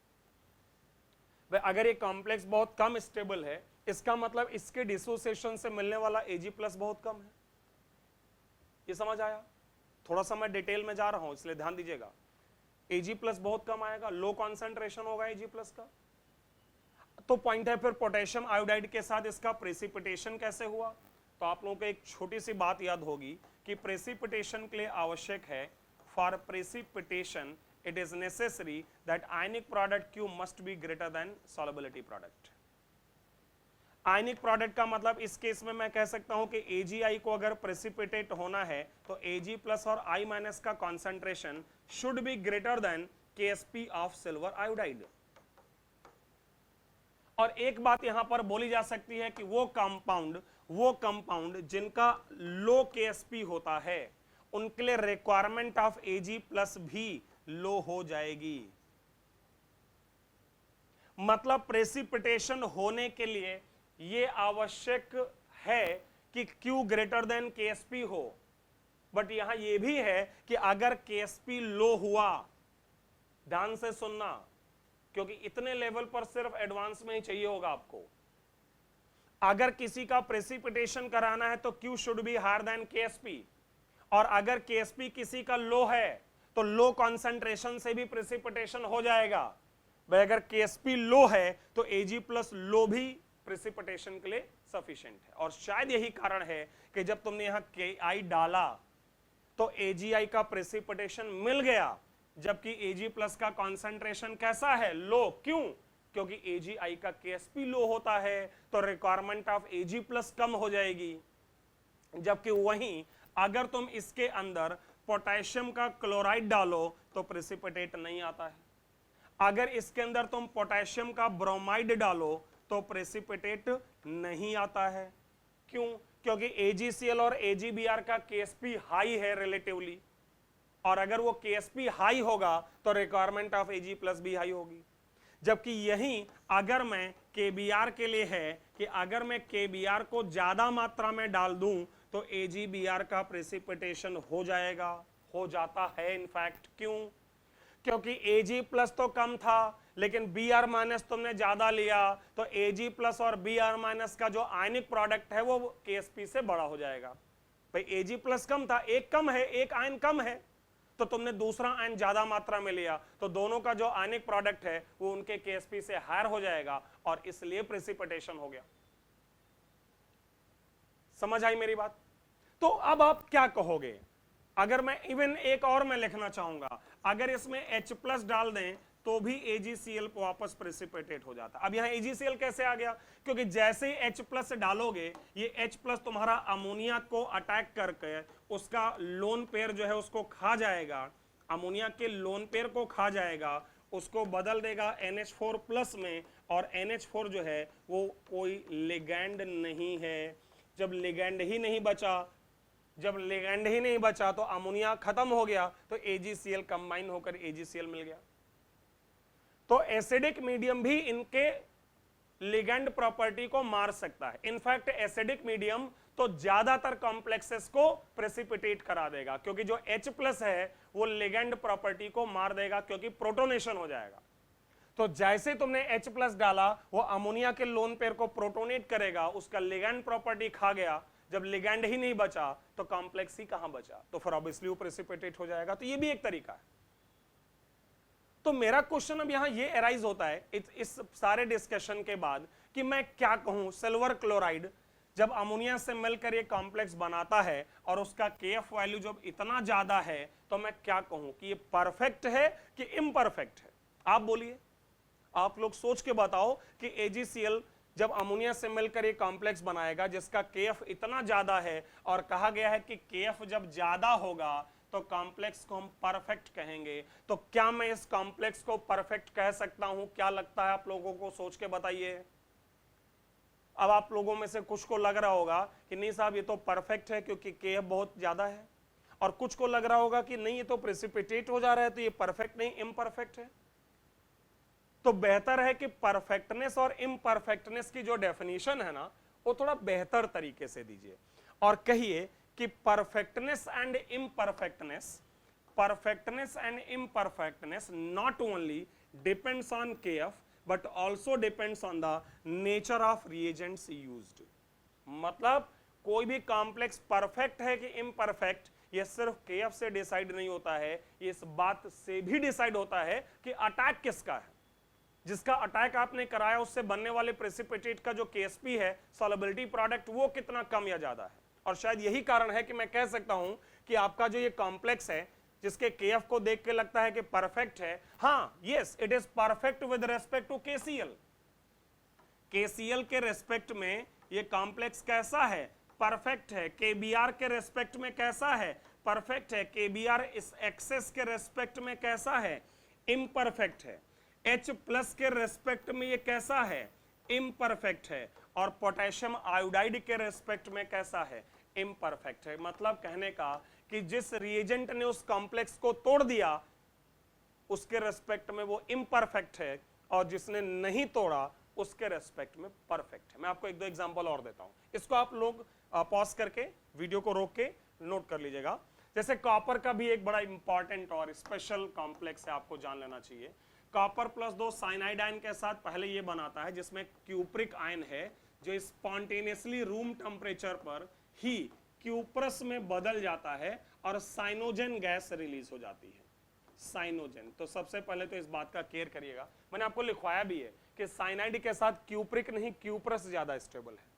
A: भाई अगर ये कॉम्प्लेक्स बहुत कम स्टेबल है, इसका मतलब इसके डिसोसिएशन से मिलने वाला Ag प्लस बहुत कम है। ये समझ आया? थोड़ा सा मैं डिटेल में जा रहा हूं, इसलिए ध्यान दीजिएगा। Ag प्लस बहुत कम आएगा, लो कॉन्सेंट्रेशन होगा Ag प्लस का। तो पॉइंट है फिर पोटेशियम आयोडाइड के साथ इसका प्रेसिपिटेशन कैसे हुआ? तो आप लोगों को एक छोटी सी बात याद होगी कि प्रेसिपिटेशन के लिए आवश्यक है, for precipitation it is necessary that ionic product Q must be greater than solubility product। Ionic product का मतलब इस केस में मैं कह सकता हूं कि AgI को अगर प्रेसिपिटेट होना है तो Ag प्लस और I माइनस का concentration should be greater than KSP of silver iodide. और एक बात यहां पर बोली जा सकती है कि वो कंपाउंड जिनका लो KSP होता है उनके लिए रिक्वायरमेंट ऑफ Ag प्लस भी लो हो जाएगी। मतलब प्रेसिपिटेशन होने के लिए ये आवश्यक है कि Q ग्रेटर देन KSP हो, बट यहां यह भी है कि अगर KSP लो हुआ, ध्यान से सुनना क्योंकि इतने लेवल पर सिर्फ एडवांस में ही चाहिए होगा आपको, अगर किसी का प्रेसिपिटेशन कराना है तो Q should be higher than KSP, और अगर KSP किसी का लो है तो लो कॉन्सेंट्रेशन से भी प्रेसिपिटेशन हो जाएगा। भाई अगर KSP लो है तो Ag प्लस लो भी प्रेसिपिटेशन के लिए सफिशिएंट है। और शायद यही कारण है कि जब तुमने यहां Ki डाला तो AgI का प्रेसिपिटेशन मिल गया, जबकि Ag प्लस का कॉन्सेंट्रेशन कैसा है? लो। क्यों? क्योंकि AgI का KSP लो होता है तो रिक्वायरमेंट ऑफ Ag प्लस कम हो जाएगी। जबकि वहीं अगर तुम इसके अंदर पोटेशियम का क्लोराइड डालो तो प्रेसिपिटेट नहीं आता है, अगर इसके अंदर तुम पोटेशियम का ब्रोमाइड डालो तो प्रेसिपिटेट नहीं आता है। क्यों? क्योंकि AgCl और AgBr का KSP हाई है रिलेटिवली, और अगर वो KSP हाई होगा तो रिक्वायरमेंट ऑफ Ag प्लस भी हाई होगी। जबकि यही अगर मैं KBr के लिए है कि अगर मैं KBr को ज्यादा मात्रा में डाल दूं तो AgBr का प्रेसिपिटेशन हो जाएगा, हो जाता है इनफैक्ट। क्यों? क्योंकि Ag प्लस तो कम था लेकिन Br माइनस तुमने ज्यादा लिया, तो Ag प्लस और Br माइनस का जो आयनिक प्रोडक्ट है वो KSP से बड़ा हो जाएगा। भाई Ag प्लस कम था, एक कम है, एक आयन कम है, तो तुमने दूसरा आयन ज्यादा मात्रा में लिया तो दोनों का जो आयनिक प्रोडक्ट है वो उनके KSP से हायर हो जाएगा और इसलिए प्रेसिपिटेशन हो गया। समझ आई मेरी बात? तो अब आप क्या कहोगे? अगर मैं इवन एक और मैं लिखना चाहूंगा, अगर इसमें H प्लस डाल दें तो भी AgCl वापस प्रेसिपिटेट हो जाता। अब यहां AgCl कैसे आ गया? क्योंकि जैसे ही H प्लस डालोगे ये H प्लस तुम्हारा अमोनिया को अटैक करके उसका लोन पेयर जो है उसको खा जाएगा, अमोनिया के लोन पेयर को खा जाएगा, उसको बदल देगा NH4 प्लस में, और NH4 जो है वो कोई लिगैंड नहीं है। जब लिगैंड ही नहीं बचा तो अमोनिया खत्म हो गया, तो AgCl कंबाइन होकर AgCl मिल गया। तो एसिडिक मीडियम भी इनके लिगैंड प्रॉपर्टी को मार सकता है। इनफैक्ट एसिडिक मीडियम तो ज्यादातर कॉम्प्लेक्सेस को प्रेसिपिटेट करा देगा, क्योंकि जो H प्लस है वो लिगैंड प्रॉपर्टी को मार देगा क्योंकि प्रोटोनेशन हो जाएगा। तो जैसे तुमने H प्लस डाला वो अमोनिया के लोन पेयर को प्रोटोनेट करेगा, उसका लिगैंड प्रॉपर्टी खा गया। जब लिगैंड ही नहीं बचा तो कॉम्प्लेक्स ही कहां बचा, तो फिर ऑब्वियसली वो प्रेसिपिटेट हो जाएगा। तो ये भी एक तरीका है। तो मेरा क्वेश्चन अब यहां ये अराइज होता है इस सारे डिस्कशन के बाद कि मैं क्या कहूं, सिल्वर क्लोराइड जब अमोनिया से मिलकर ये कॉम्प्लेक्स बनाता है और उसका KF वैल्यू जब इतना ज्यादा है तो मैं क्या कहूं कि ये परफेक्ट है कि इम्परफेक्ट है? आप बोलिए, आप लोग सोच के बताओ कि AgCl जब अमोनिया से मिलकर ये कॉम्प्लेक्स बनाएगा जिसका KF इतना ज्यादा है, और कहा गया है कि KF जब ज्यादा होगा तो कॉम्प्लेक्स को हम परफेक्ट कहेंगे, तो क्या मैं इस कॉम्प्लेक्स को परफेक्ट कह सकता हूं? क्या लगता है आप लोगों को? सोच के बताइए। अब आप लोगों में से कुछ को लग रहा होगा कि नहीं साहब ये तो परफेक्ट है क्योंकि KF बहुत ज्यादा है, और कुछ को लग रहा होगा कि नहीं ये तो प्रेसिपिटेट हो जा रहा है, तो ये परफेक्ट नहीं इम्परफेक्ट है। तो बेहतर है कि परफेक्टनेस और इम्परफेक्टनेस की जो डेफिनेशन है ना, वो थोड़ा बेहतर तरीके से दीजिए और कहिए कि perfectness and imperfectness not only depends on KF but also depends on the nature of reagents used। मतलब कोई भी कॉम्प्लेक्स परफेक्ट है कि इम्परफेक्ट, ये सिर्फ KF से डिसाइड नहीं होता है, ये इस बात से भी डिसाइड होता है कि अटैक किसका है। जिसका अटैक आपने कराया उससे बनने वाले प्रेसिपिटेट का जो KSP है, सॉल्युबिलिटी प्रोडक्ट, वो कितना कम या ज्यादा है। और शायद यही कारण है कि मैं कह सकता हूं कि आपका जो ये कॉम्प्लेक्स है जिसके KF को देख के लगता है कि परफेक्ट है, हाँ yes it is perfect with respect to KCl। KCl के रेस्पेक्ट में ये कॉम्प्लेक्स कैसा है, परफेक्ट है। KBr के रेस्पेक्ट में कैसा है, परफेक्ट है। KBr इस एक्सेस के रेस्पेक्ट में कैसा है, इम्परफेक्ट है। H प्लस के रेस्पेक्ट में ये कैसा है, इम्परफेक्ट है। और पोटेशियम आयोडाइड के रेस्पेक्ट में कैसा है, इम्परफेक्ट है। मतलब कहने का कि जिस रिएजेंट ने उस कॉम्प्लेक्स को तोड़ दिया उसके रेस्पेक्ट में वो इम्परफेक्ट है, और जिसने नहीं तोड़ा उसके रेस्पेक्ट में परफेक्ट है। मैं आपको एक दो एग्जांपल और देता हूं, इसको आप लोग पॉज करके वीडियो को रोक के नोट कर लीजिएगा। जैसे कॉपर का भी एक बड़ा इंपॉर्टेंट और स्पेशल कॉम्प्लेक्स है, आपको जान लेना चाहिए। कॉपर प्लस 2 साइनाइड आयन के साथ पहले ये बनाता है जिसमें क्यूप्रिक आयन है जो स्पॉन्टेनियसली रूम टेम्परेचर पर ही क्यूप्रस में बदल जाता है और साइनोजन गैस रिलीज हो जाती है। साइनोजन, तो सबसे पहले तो इस बात का केयर करिएगा, मैंने आपको लिखवाया भी है कि साइनाइड के साथ क्यूप्रिक नहीं क्यूप्रस ज्यादा स्टेबल है।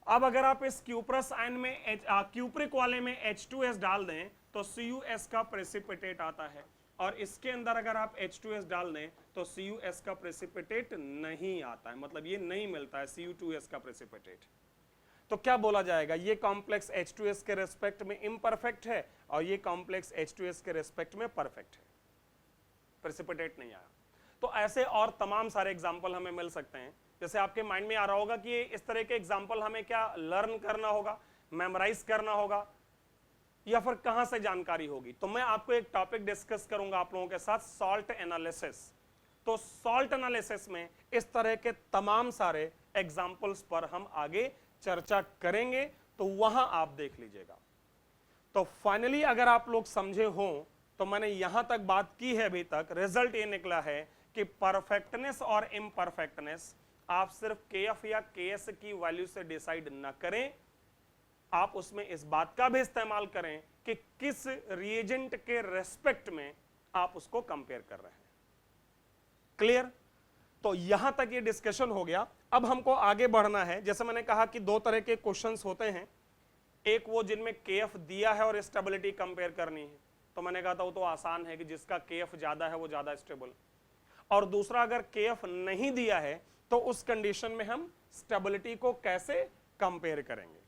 A: अब अगर आप इस क्यूप्रस आयन में क्यूप्रिक वाले में H2S डाल दें तो CuS का प्रेसिपिटेट आता है, और इसके अंदर अगर आप H2S डाल दें तो CuS का प्रेसिपिटेट नहीं आता है, मतलब ये नहीं मिलता है Cu2S का प्रेसिपिटेट। तो क्या बोला जाएगा, ये कॉम्प्लेक्स H2S के रेस्पेक्ट में इम्परफेक्ट है और ये कॉम्प्लेक्स H2S के रेस्पेक्ट में परफेक्ट है, प्रेसिपिटेट नहीं आया। तो ऐसे और तमाम सारे एग्जाम्पल हमें मिल सकते हैं। जैसे आपके माइंड में आ रहा होगा कि इस तरह के एग्जाम्पल हमें क्या लर्न करना होगा, मेमोराइज करना होगा, या फिर कहां से जानकारी होगी। तो मैं आपको एक टॉपिक डिस्कस करूंगा आप लोगों के साथ, सॉल्ट एनालिसिस। तो सॉल्ट एनालिसिस में इस तरह के तमाम सारे एग्जाम्पल्स पर हम आगे चर्चा करेंगे, तो वहां आप देख लीजिएगा। तो फाइनली अगर आप लोग समझे हो तो मैंने यहां तक बात की है अभी तक, रिजल्ट ये निकला है कि परफेक्टनेस और इम्परफेक्टनेस आप सिर्फ KF या KS की वैल्यू से डिसाइड न करें, आप उसमें इस बात का भी इस्तेमाल करें कि किस रिएजेंट के रेस्पेक्ट में आप उसको कंपेयर कर रहे हैं। क्लियर? तो यहां तक ये डिस्कशन हो गया। अब हमको आगे बढ़ना है। जैसे मैंने कहा कि दो तरह के क्वेश्चंस होते हैं, एक वो जिनमें KF दिया है और स्टेबिलिटी कंपेयर करनी है, तो मैंने कहा था वो तो आसान है कि जिसका KF ज्यादा है वो ज्यादा स्टेबल। और दूसरा अगर KF नहीं दिया है तो उस कंडीशन में हम स्टेबिलिटी को कैसे कंपेयर करेंगे।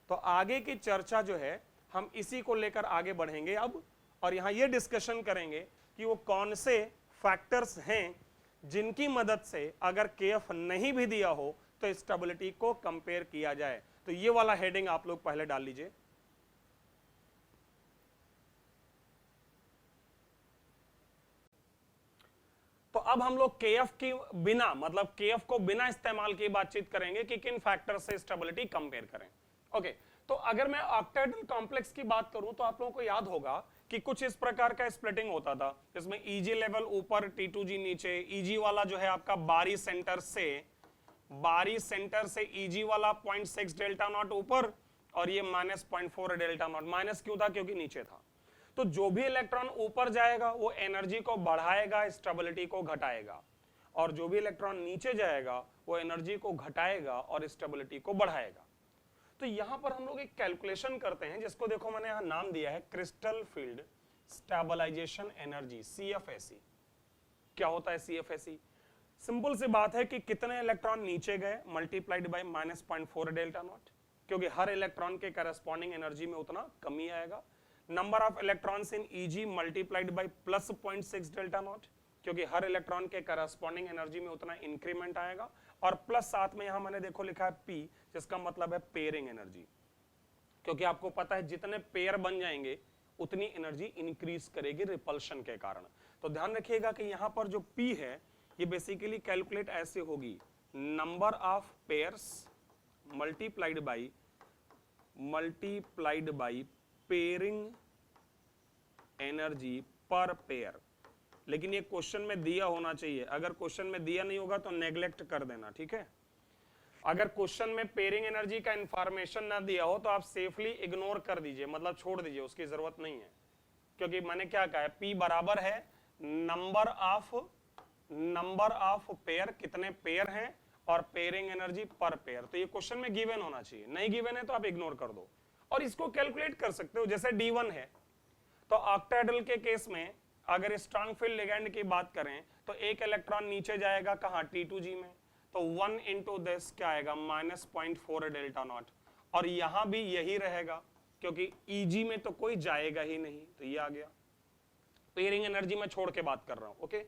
A: तो आगे की चर्चा जो है हम इसी को लेकर आगे बढ़ेंगे अब, और यहां ये डिस्कशन करेंगे कि वो कौन से फैक्टर्स हैं जिनकी मदद से अगर KF नहीं भी दिया हो तो स्टेबिलिटी को कंपेयर किया जाए। तो ये वाला हेडिंग आप लोग पहले डाल लीजिए। तो अब हम लोग KF की बिना, मतलब KF को बिना इस्तेमाल किए बातचीत करेंगे कि किन फैक्टर से स्टेबिलिटी कंपेयर करें। ओके, तो अगर मैं ऑक्टेहेड्रल कॉम्प्लेक्स की बात करूं तो आप लोगों को याद होगा कि कुछ इस प्रकार का स्प्लिटिंग होता था, जिसमें Eg लेवल ऊपर T2G नीचे, Eg वाला जो है आपका बारी सेंटर से Eg वाला 0.6 डेल्टा नॉट ऊपर, और ये -0.4 डेल्टा नॉट। माइनस क्यों था, क्योंकि नीचे था। तो जो भी इलेक्ट्रॉन ऊपर जाएगा वो एनर्जी को बढ़ाएगा, स्टेबिलिटी को घटाएगा, और जो भी इलेक्ट्रॉन नीचे जाएगा वो एनर्जी को घटाएगा और स्टेबिलिटी को बढ़ाएगा। तो यहां पर हम लोग एक कैलकुलेशन करते हैं जिसको देखो मैंने यहां नाम दिया है crystal field stabilisation energy, CFSE। क्या होता है CFSE? सिंपल सी बात है कि कितने इलेक्ट्रॉन नीचे गए मल्टीप्लाइड बाय -0.4 डेल्टा नॉट, क्योंकि हर इलेक्ट्रॉन के करस्पॉन्डिंग एनर्जी में उतना कमी आएगा। Number of electrons in Eg multiplied by +0.6 delta not, क्योंकि हर इलेक्ट्रॉन के करस्पॉन्डिंग एनर्जी में उतना इंक्रीमेंट आएगा, और प्लस साथ में यहां मैंने देखो लिखा है P, जिसका मतलब है पेयरिंग एनर्जी, क्योंकि आपको पता है जितने पेयर बन जाएंगे उतनी एनर्जी इंक्रीज करेगी रिपल्शन के कारण। तो ध्यान रखिएगा कि यहां पर जो P है ये बेसिकली कैलकुलेट ऐसे होगी, number of pairs multiplied by pairing energy पर पेयर। लेकिन ये क्वेश्चन में दिया होना चाहिए, अगर क्वेश्चन में दिया नहीं होगा तो नेग्लेक्ट कर देना, ठीक है। अगर क्वेश्चन में पेयरिंग एनर्जी का इंफॉर्मेशन ना दिया हो तो आप सेफली इग्नोर कर दीजिए, मतलब छोड़ दीजिए, उसकी जरूरत नहीं है। क्योंकि मैंने क्या कहा है, P बराबर है नंबर ऑफ पेयर, कितने पेयर हैं, और पेयरिंग एनर्जी पर पेयर। तो ये क्वेश्चन में गिवन होना चाहिए, नहीं गिवन है तो आप इग्नोर कर दो और इसको कैलकुलेट कर सकते हो। जैसे D1 है तो ऑक्टाहेड्रल के केस में अगर स्ट्रॉन्ग फील्ड लिगैंड की बात करें तो एक इलेक्ट्रॉन नीचे जाएगा कहां, T2G में, तो 1 इंटू दिस क्या आएगा, -0.4 डेल्टा नॉट, और यहां भी यही रहेगा क्योंकि EG में तो कोई जाएगा ही नहीं, तो ये आ गया। पेयरिंग एनर्जी में छोड़ के बात कर रहा हूं, ओके।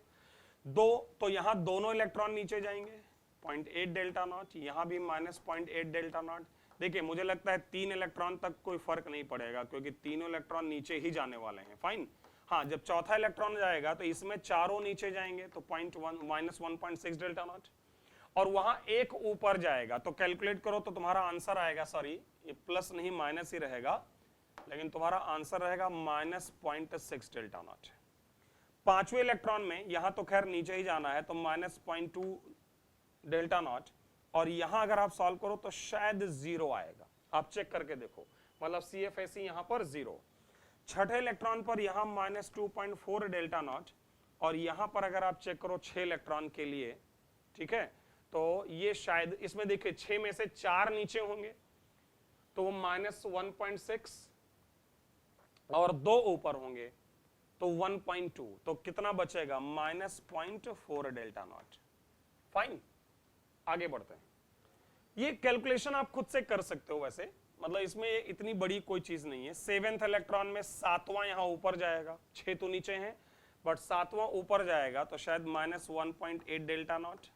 A: तो यहां दोनों इलेक्ट्रॉन नीचे जाएंगे 0.8 डेल्टा नॉट, यहां भी -0.8 डेल्टा नॉट। देखिए मुझे लगता है 3 इलेक्ट्रॉन तक कोई फर्क नहीं पड़ेगा क्योंकि तीनों इलेक्ट्रॉन नीचे ही जाने वाले हैं, फाइन। हाँ, जब चौथा इलेक्ट्रॉन जाएगा तो इसमें चारों नीचे जाएंगे तो -1.6 डेल्टा नॉट, और वहां एक ऊपर जाएगा। तो कैलकुलेट करो तो तुम्हारा आंसर आएगा, सॉरी ये प्लस नहीं माइनस ही रहेगा, लेकिन तुम्हारा आंसर रहेगा -0.6 डेल्टा नॉट। पांचवें इलेक्ट्रॉन में यहां तो खैर नीचे ही जाना है तो -0.2 डेल्टा नॉट, और यहां अगर आप सॉल्व करो तो शायद 0 आएगा, आप चेक करके देखो, मतलब CFSE यहां पर 0। छठे इलेक्ट्रॉन पर यहां -2.4 डेल्टा नॉट, और यहां पर अगर आप चेक करो 6 इलेक्ट्रॉन के लिए, ठीक है, तो ये शायद इसमें देखिए 6 में से 4 नीचे होंगे तो वो -1.6, और 2 ऊपर होंगे तो 1.2, तो कितना बचेगा, -0.4 डेल्टा नॉट, फाइन। आगे बढ़ते हैं, ये कैलकुलेशन आप खुद से कर सकते हो वैसे, मतलब इसमें इतनी बड़ी कोई चीज नहीं है। 7वें इलेक्ट्रॉन में 7वां यहां ऊपर जाएगा, 6 तो नीचे हैं बट 7वां ऊपर जाएगा तो शायद -1.8 डेल्टा नॉट,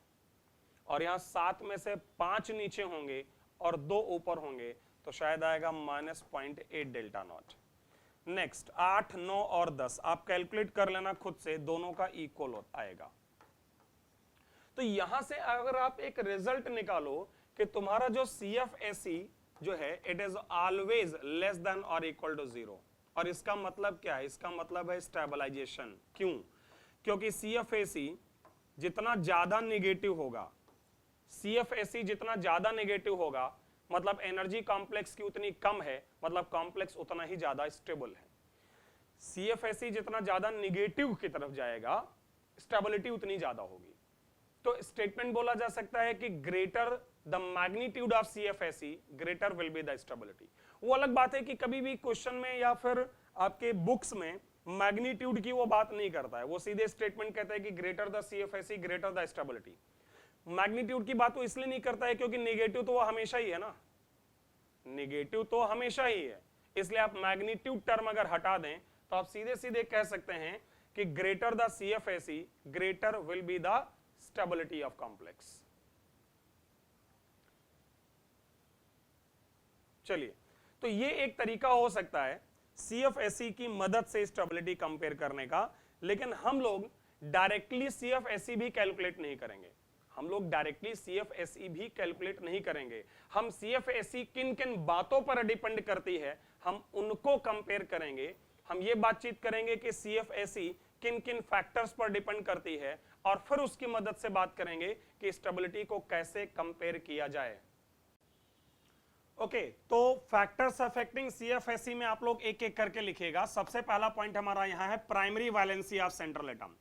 A: और यहां 7 में से 5 नीचे होंगे और 2 ऊपर होंगे तो शायद आएगा -0.8 डेल्टा नॉट। नेक्स्ट 8, 9 और 10 आप कैलकुलेट कर लेना खुद से, दोनों का इक्वल आएगा। तो यहां से अगर आप एक रिजल्ट निकालो कि तुम्हारा जो CFSE जो है it is always less than और इक्वल टू 0, और इसका मतलब क्या है, इसका मतलब है स्टेबलाइजेशन। क्यों? क्योंकि CFSE जितना ज्यादा नेगेटिव होगा, CFSE जितना ज्यादा नेगेटिव होगा मतलब एनर्जी कॉम्प्लेक्स की उतनी कम है, मतलब कॉम्प्लेक्स उतना ही ज्यादा स्टेबल है। CFSE जितना ज्यादा नेगेटिव की तरफ जाएगा स्टेबिलिटी उतनी ज्यादा होगी। तो स्टेटमेंट बोला जा सकता है कि greater the magnitude of CFSE greater will be the stability. वो अलग बात है कि कभी भी क्वेश्चन में या फिर आपके बुक्स में मैग्नीट्यूड की वो बात नहीं करता है, वो सीधे स्टेटमेंट कहता है कि greater the CFSE greater the stability. Magnitude की बात वो इसलिए नहीं करता है क्योंकि नेगेटिव तो वो हमेशा ही है ना, नेगेटिव तो हमेशा ही है, इसलिए आप मैग्नीट्यूड टर्म अगर हटा दें तो आप सीधे सीधे कह सकते हैं कि greater the CFSE greater will be the stability of complex. चलिए, तो ये एक तरीका हो सकता है CFSE की मदद से स्टेबिलिटी कंपेयर करने का, लेकिन हम लोग डायरेक्टली CFSE भी कैलकुलेट नहीं करेंगे, हम लोग डायरेक्टली CFSE भी कैलकुलेट नहीं करेंगे। हम CFSE किन किन बातों पर डिपेंड करती है हम उनको कंपेयर करेंगे। हम ये बातचीत करेंगे कि CFSE किन किन फैक्टर्स पर डिपेंड करती है, और फिर उसकी मदद से बात करेंगे कि स्टेबिलिटी को कैसे कंपेयर किया जाए। ओके, तो फैक्टर्स अफेक्टिंग CFSE में आप लोग एक एक करके लिखिएगा। सबसे पहला पॉइंट हमारा यहां है primary valency of central atom.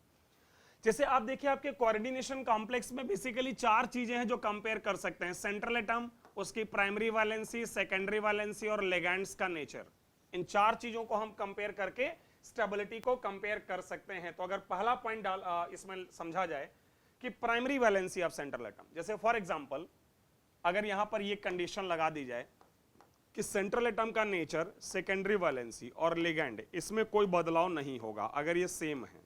A: जैसे आप देखिए आपके कोऑर्डिनेशन कॉम्प्लेक्स में बेसिकली 4 चीजें हैं जो कंपेयर कर सकते हैं, सेंट्रल एटम, उसकी प्राइमरी वैलेंसी, सेकेंडरी वैलेंसी और लिगैंड्स का नेचर। इन 4 चीजों को हम कंपेयर करके स्टेबिलिटी को कंपेयर कर सकते हैं। तो अगर पहला पॉइंट इसमें समझा जाए कि primary valency of central atom, जैसे फॉर एग्जांपल अगर यहां पर ये कंडीशन लगा दी जाए कि सेंट्रल एटम का नेचर, सेकेंडरी वैलेंसी और लिगैंड इसमें कोई बदलाव नहीं होगा अगर ये सेम है,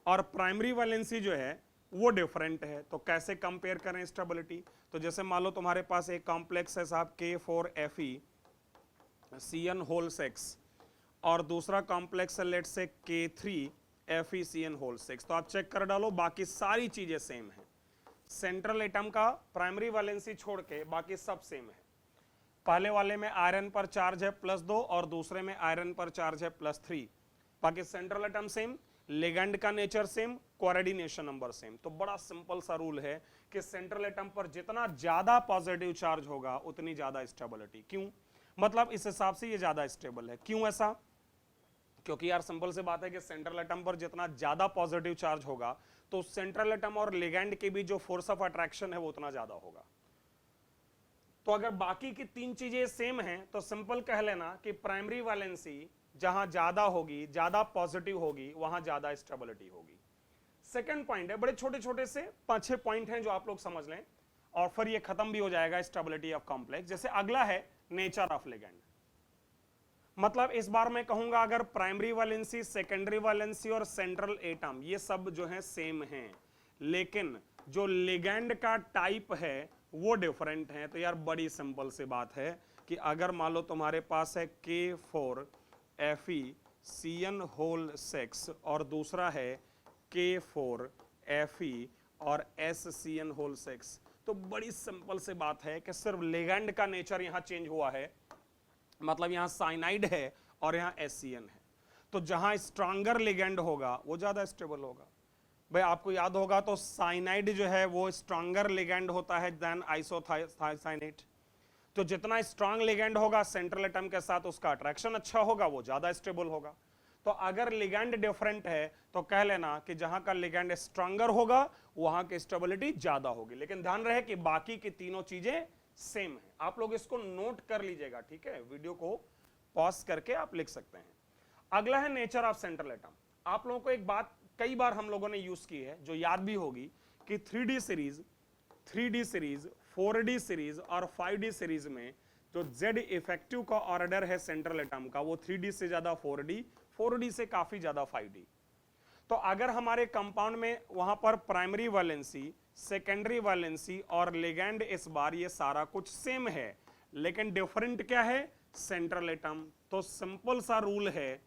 A: और प्राइमरी वैलेंसी जो है वो डिफरेंट है, तो कैसे कंपेयर करें स्टेबिलिटी। तो जैसे मान लो तुम्हारे पास एक कॉम्प्लेक्स है साहब K4Fe CN होल 6 और दूसरा कॉम्प्लेक्स है लेट से K3 FeCN होल 6। तो आप चेक कर डालो, बाकी सारी चीजें सेम है। सेंट्रल एटम का प्राइमरी वैलेंसी छोड़ के बाकी सब सेम है। पहले वाले में आयरन पर चार्ज है +2 और दूसरे में आयरन पर चार्ज है +3। बाकी सेंट्रल एटम सेम, लिगैंड का nature same, coordination number same. तो बड़ा सिंपल सा रूल है कि सेंट्रल एटम पर जितना ज्यादा पॉजिटिव चार्ज होगा उतनी ज्यादा स्टेबिलिटी। क्यों? मतलब इस हिसाब से ये ज्यादा स्टेबल है। क्यों ऐसा? क्योंकि यार सिंपल सी बात है कि सेंट्रल एटम पर जितना ज्यादा पॉजिटिव चार्ज होगा तो सेंट्रल एटम और लिगैंड के बीच जो फोर्स ऑफ अट्रैक्शन है वो उतना ज्यादा होगा। तो अगर बाकी की तीन चीजें सेम हैं तो सिंपल कह लेना कि प्राइमरी वैलेंसी जहां ज्यादा होगी, ज्यादा पॉजिटिव होगी, वहां ज्यादा स्टेबिलिटी होगी। सेकंड पॉइंट है, बड़े छोटे छोटे से 5-6 पॉइंट हैं जो आप लोग समझ लें और फिर ये खत्म भी हो जाएगा स्टेबिलिटी ऑफ कॉम्प्लेक्स। जैसे अगला है नेचर ऑफ लिगैंड। मतलब इस बार मैं कहूंगा अगर प्राइमरी वैलेंसी, सेकेंडरी वैलेंसी और सेंट्रल एटम ये सब जो है सेम हैं, लेकिन जो लिगैंड का टाइप है वो डिफरेंट है। तो यार बड़ी सिंपल सी बात है कि अगर मान लो तुम्हारे पास है K4 FeCN होल 6 और दूसरा है K4 Fe और SCN होल 6, तो बड़ी सिंपल सी बात है कि सिर्फ लिगैंड का नेचर यहां चेंज हुआ है। मतलब यहां साइनाइड है और यहां SCN है। तो जहां स्ट्रॉन्गर लिगैंड होगा वो ज्यादा स्टेबल होगा। भाई आपको याद होगा तो साइनाइड जो है वो स्ट्रॉन्गर लिगैंड होता है देन आइसोसाइनेट। तो जितना स्ट्रांग लिगैंड होगा सेंट्रल एटम के साथ उसका अट्रैक्शन अच्छा होगा, वो ज्यादा स्टेबल होगा। तो अगर लिगैंड डिफरेंट है तो कह लेना कि जहां का लिगैंड स्ट्रॉन्गर होगा वहां की स्टेबिलिटी ज्यादा होगी। लेकिन ध्यान रहे कि बाकी की तीनों चीजें सेम है। आप लोग इसको नोट कर लीजिएगा, ठीक है? वीडियो को पॉज करके आप लिख सकते हैं। अगला है नेचर ऑफ सेंट्रल एटम। आप लोगों को एक बात कई बार हम लोगों ने यूज की है जो याद भी होगी कि 3D सीरीज, 4D सीरीज और 5D सीरीज में जो Z इफेक्टिव का ऑर्डर है सेंट्रल एटम का वो 3D से ज्यादा 4D, 4D से काफी ज्यादा 5D। तो अगर हमारे कंपाउंड में वहां पर प्राइमरी वैलेंसी, सेकेंडरी वैलेंसी और लिगैंड इस बार ये सारा कुछ सेम है, लेकिन डिफरेंट क्या है? Central atom. तो सिंपल सा रूल है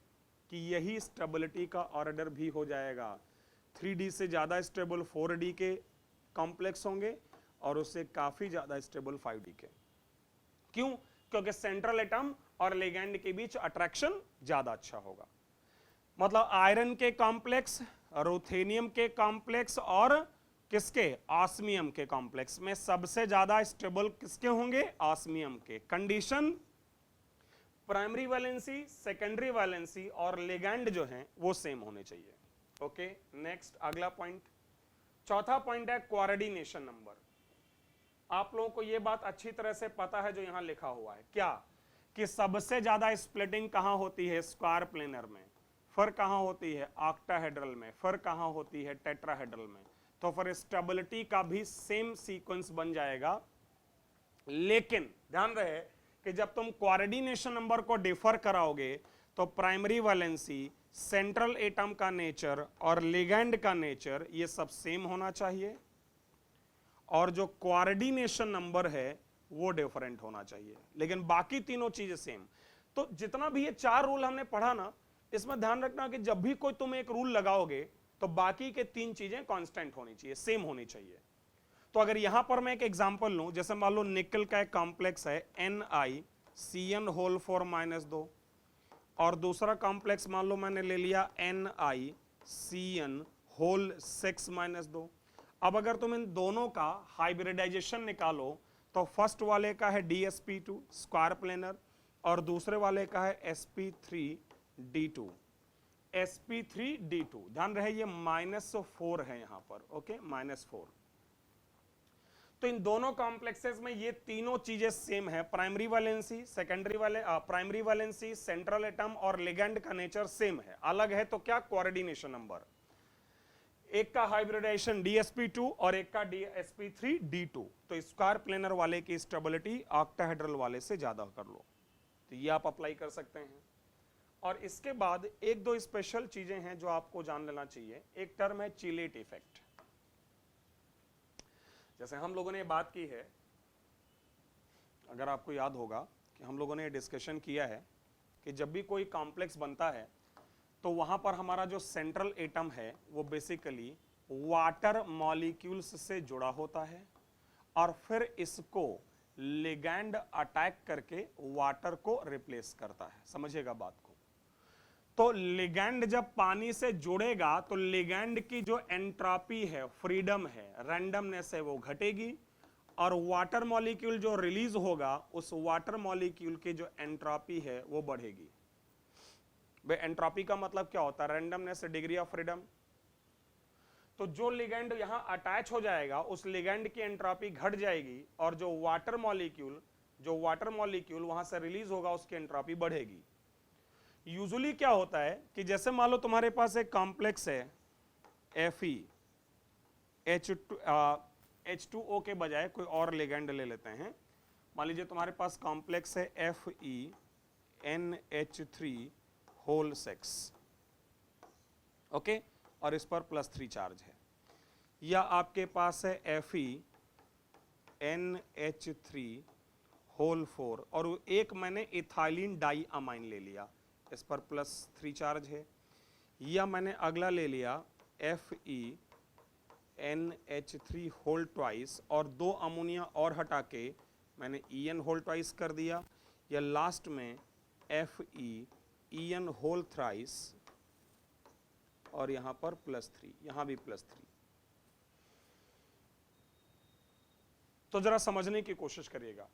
A: कि यही स्टेबिलिटी का ऑर्डर भी हो जाएगा। 3D से ज्यादा स्टेबल 4D के कॉम्प्लेक्स होंगे और उससे काफी ज्यादा स्टेबल 5D के। क्यों? क्योंकि सेंट्रल एटम और लिगैंड के बीच अट्रैक्शन ज्यादा अच्छा होगा। मतलब आयरन के कॉम्प्लेक्स, रुथेनियम के कॉम्प्लेक्स और किसके? ऑस्मियम के कॉम्प्लेक्स में सबसे ज्यादा स्टेबल किसके होंगे? ऑस्मियम के। Condition primary valency, secondary valency और लिगैंड जो हैं वो सेम होने चाहिए। ओके, नेक्स्ट अगला पॉइंट, चौथा पॉइंट है कोऑर्डिनेशन नंबर। आप लोगों को यह बात अच्छी तरह से पता है जो यहां लिखा हुआ है, क्या कि सबसे ज्यादा स्प्लिटिंग कहां होती है? स्क्वायर प्लेनर में। फिर कहां होती है? ऑक्टाहेड्रल में। फिर कहां होती है? टेट्राहेड्रल में। तो फिर स्टेबिलिटी का भी सेम सीक्वेंस बन जाएगा। लेकिन ध्यान रहे कि जब तुम कोऑर्डिनेशन नंबर को डिफर कराओगे तो प्राइमरी वैलेंसी, सेंट्रल एटम का नेचर और लिगैंड का नेचर ये सब सेम होना चाहिए और जो कोऑर्डिनेशन नंबर है वो डिफरेंट होना चाहिए, लेकिन बाकी तीनों चीजें सेम। तो जितना भी ये 4 रूल हमने पढ़ा ना, इसमें ध्यान रखना कि जब भी कोई तुम एक रूल लगाओगे तो बाकी के 3 चीजें कांस्टेंट होनी चाहिए, सेम होनी चाहिए। तो अगर यहां पर मैं एक एग्जांपल लूं, जैसे मान लो निकल का एक कॉम्प्लेक्स है NiCN होल 4-2 और दूसरा कॉम्प्लेक्स मान लो मैंने ले लिया NiCN होल 6-2। अब अगर तुम इन दोनों का हाइब्रिडाइजेशन निकालो तो फर्स्ट वाले का है DsP2 स्क्वायर प्लेनर और दूसरे वाले का है sp3d2। sp3d2 ध्यान रहे ये -4 है यहां पर, ओके, -4। तो इन दोनों कॉम्प्लेक्सेस में ये तीनों चीजें सेम है। Primary valency, primary valency, central atom और लिगैंड का नेचर सेम है। अलग है तो क्या? Coordination number. एक का हाइब्रिडाइजेशन DsP2 और एक का sp3d2। तो स्क्वायर प्लेनर वाले की स्टेबिलिटी ऑक्टाहेड्रल वाले से ज्यादा कर लो, तो ये आप अप्लाई कर सकते हैं। और इसके बाद एक दो स्पेशल चीजें हैं जो आपको जान लेना चाहिए। एक टर्म है चिलेट इफेक्ट। जैसे हम लोगों ने बात की है, अगर आपको याद होगा कि हम लोगों ने डिस्कशन किया है कि जब भी कोई कॉम्प्लेक्स बनता है तो वहां पर हमारा जो सेंट्रल एटम है वो बेसिकली वाटर मॉलिक्यूल्स से जुड़ा होता है और फिर इसको लिगैंड अटैक करके वाटर को रिप्लेस करता है। समझिएगा बात को। तो लिगैंड जब पानी से जुड़ेगा तो लिगैंड की जो एंट्रोपी है, फ्रीडम है, रैंडमनेस है, वो घटेगी और वाटर मॉलिक्यूल जो रिलीज होगा उस वाटर मॉलिक्यूल की जो एंट्रोपी है वो बढ़ेगी। भाई एंट्रोपी का मतलब क्या होता है? Randomness, degree of freedom. तो जो लिगैंड यहां अटैच हो जाएगा उस लिगैंड की एंट्रोपी घट जाएगी और जो वाटर मॉलिक्यूल वहां से रिलीज होगा उसकी एंट्रोपी बढ़ेगी। यूजुअली क्या होता है कि जैसे मान लो तुम्हारे पास एक कॉम्प्लेक्स है Fe, H2O के बजाय कोई और लिगैंड ले लेते हैं। मान लीजिए तुम्हारे पास कॉम्प्लेक्स है FeNH3 ओके, और इस पर +3 चार्ज है। या आपके पास है FeNH3 और एक मैंने इथाइलिन डाई अमाइन ले लिया, इस पर +3 चार्ज है। या मैंने अगला ले लिया FeNH3 और 2 अमोनिया और हटा के मैंने En कर दिया। या लास्ट में FeEn और यहां पर +3, यहां भी +3। तो जरा समझने की कोशिश करिएगा।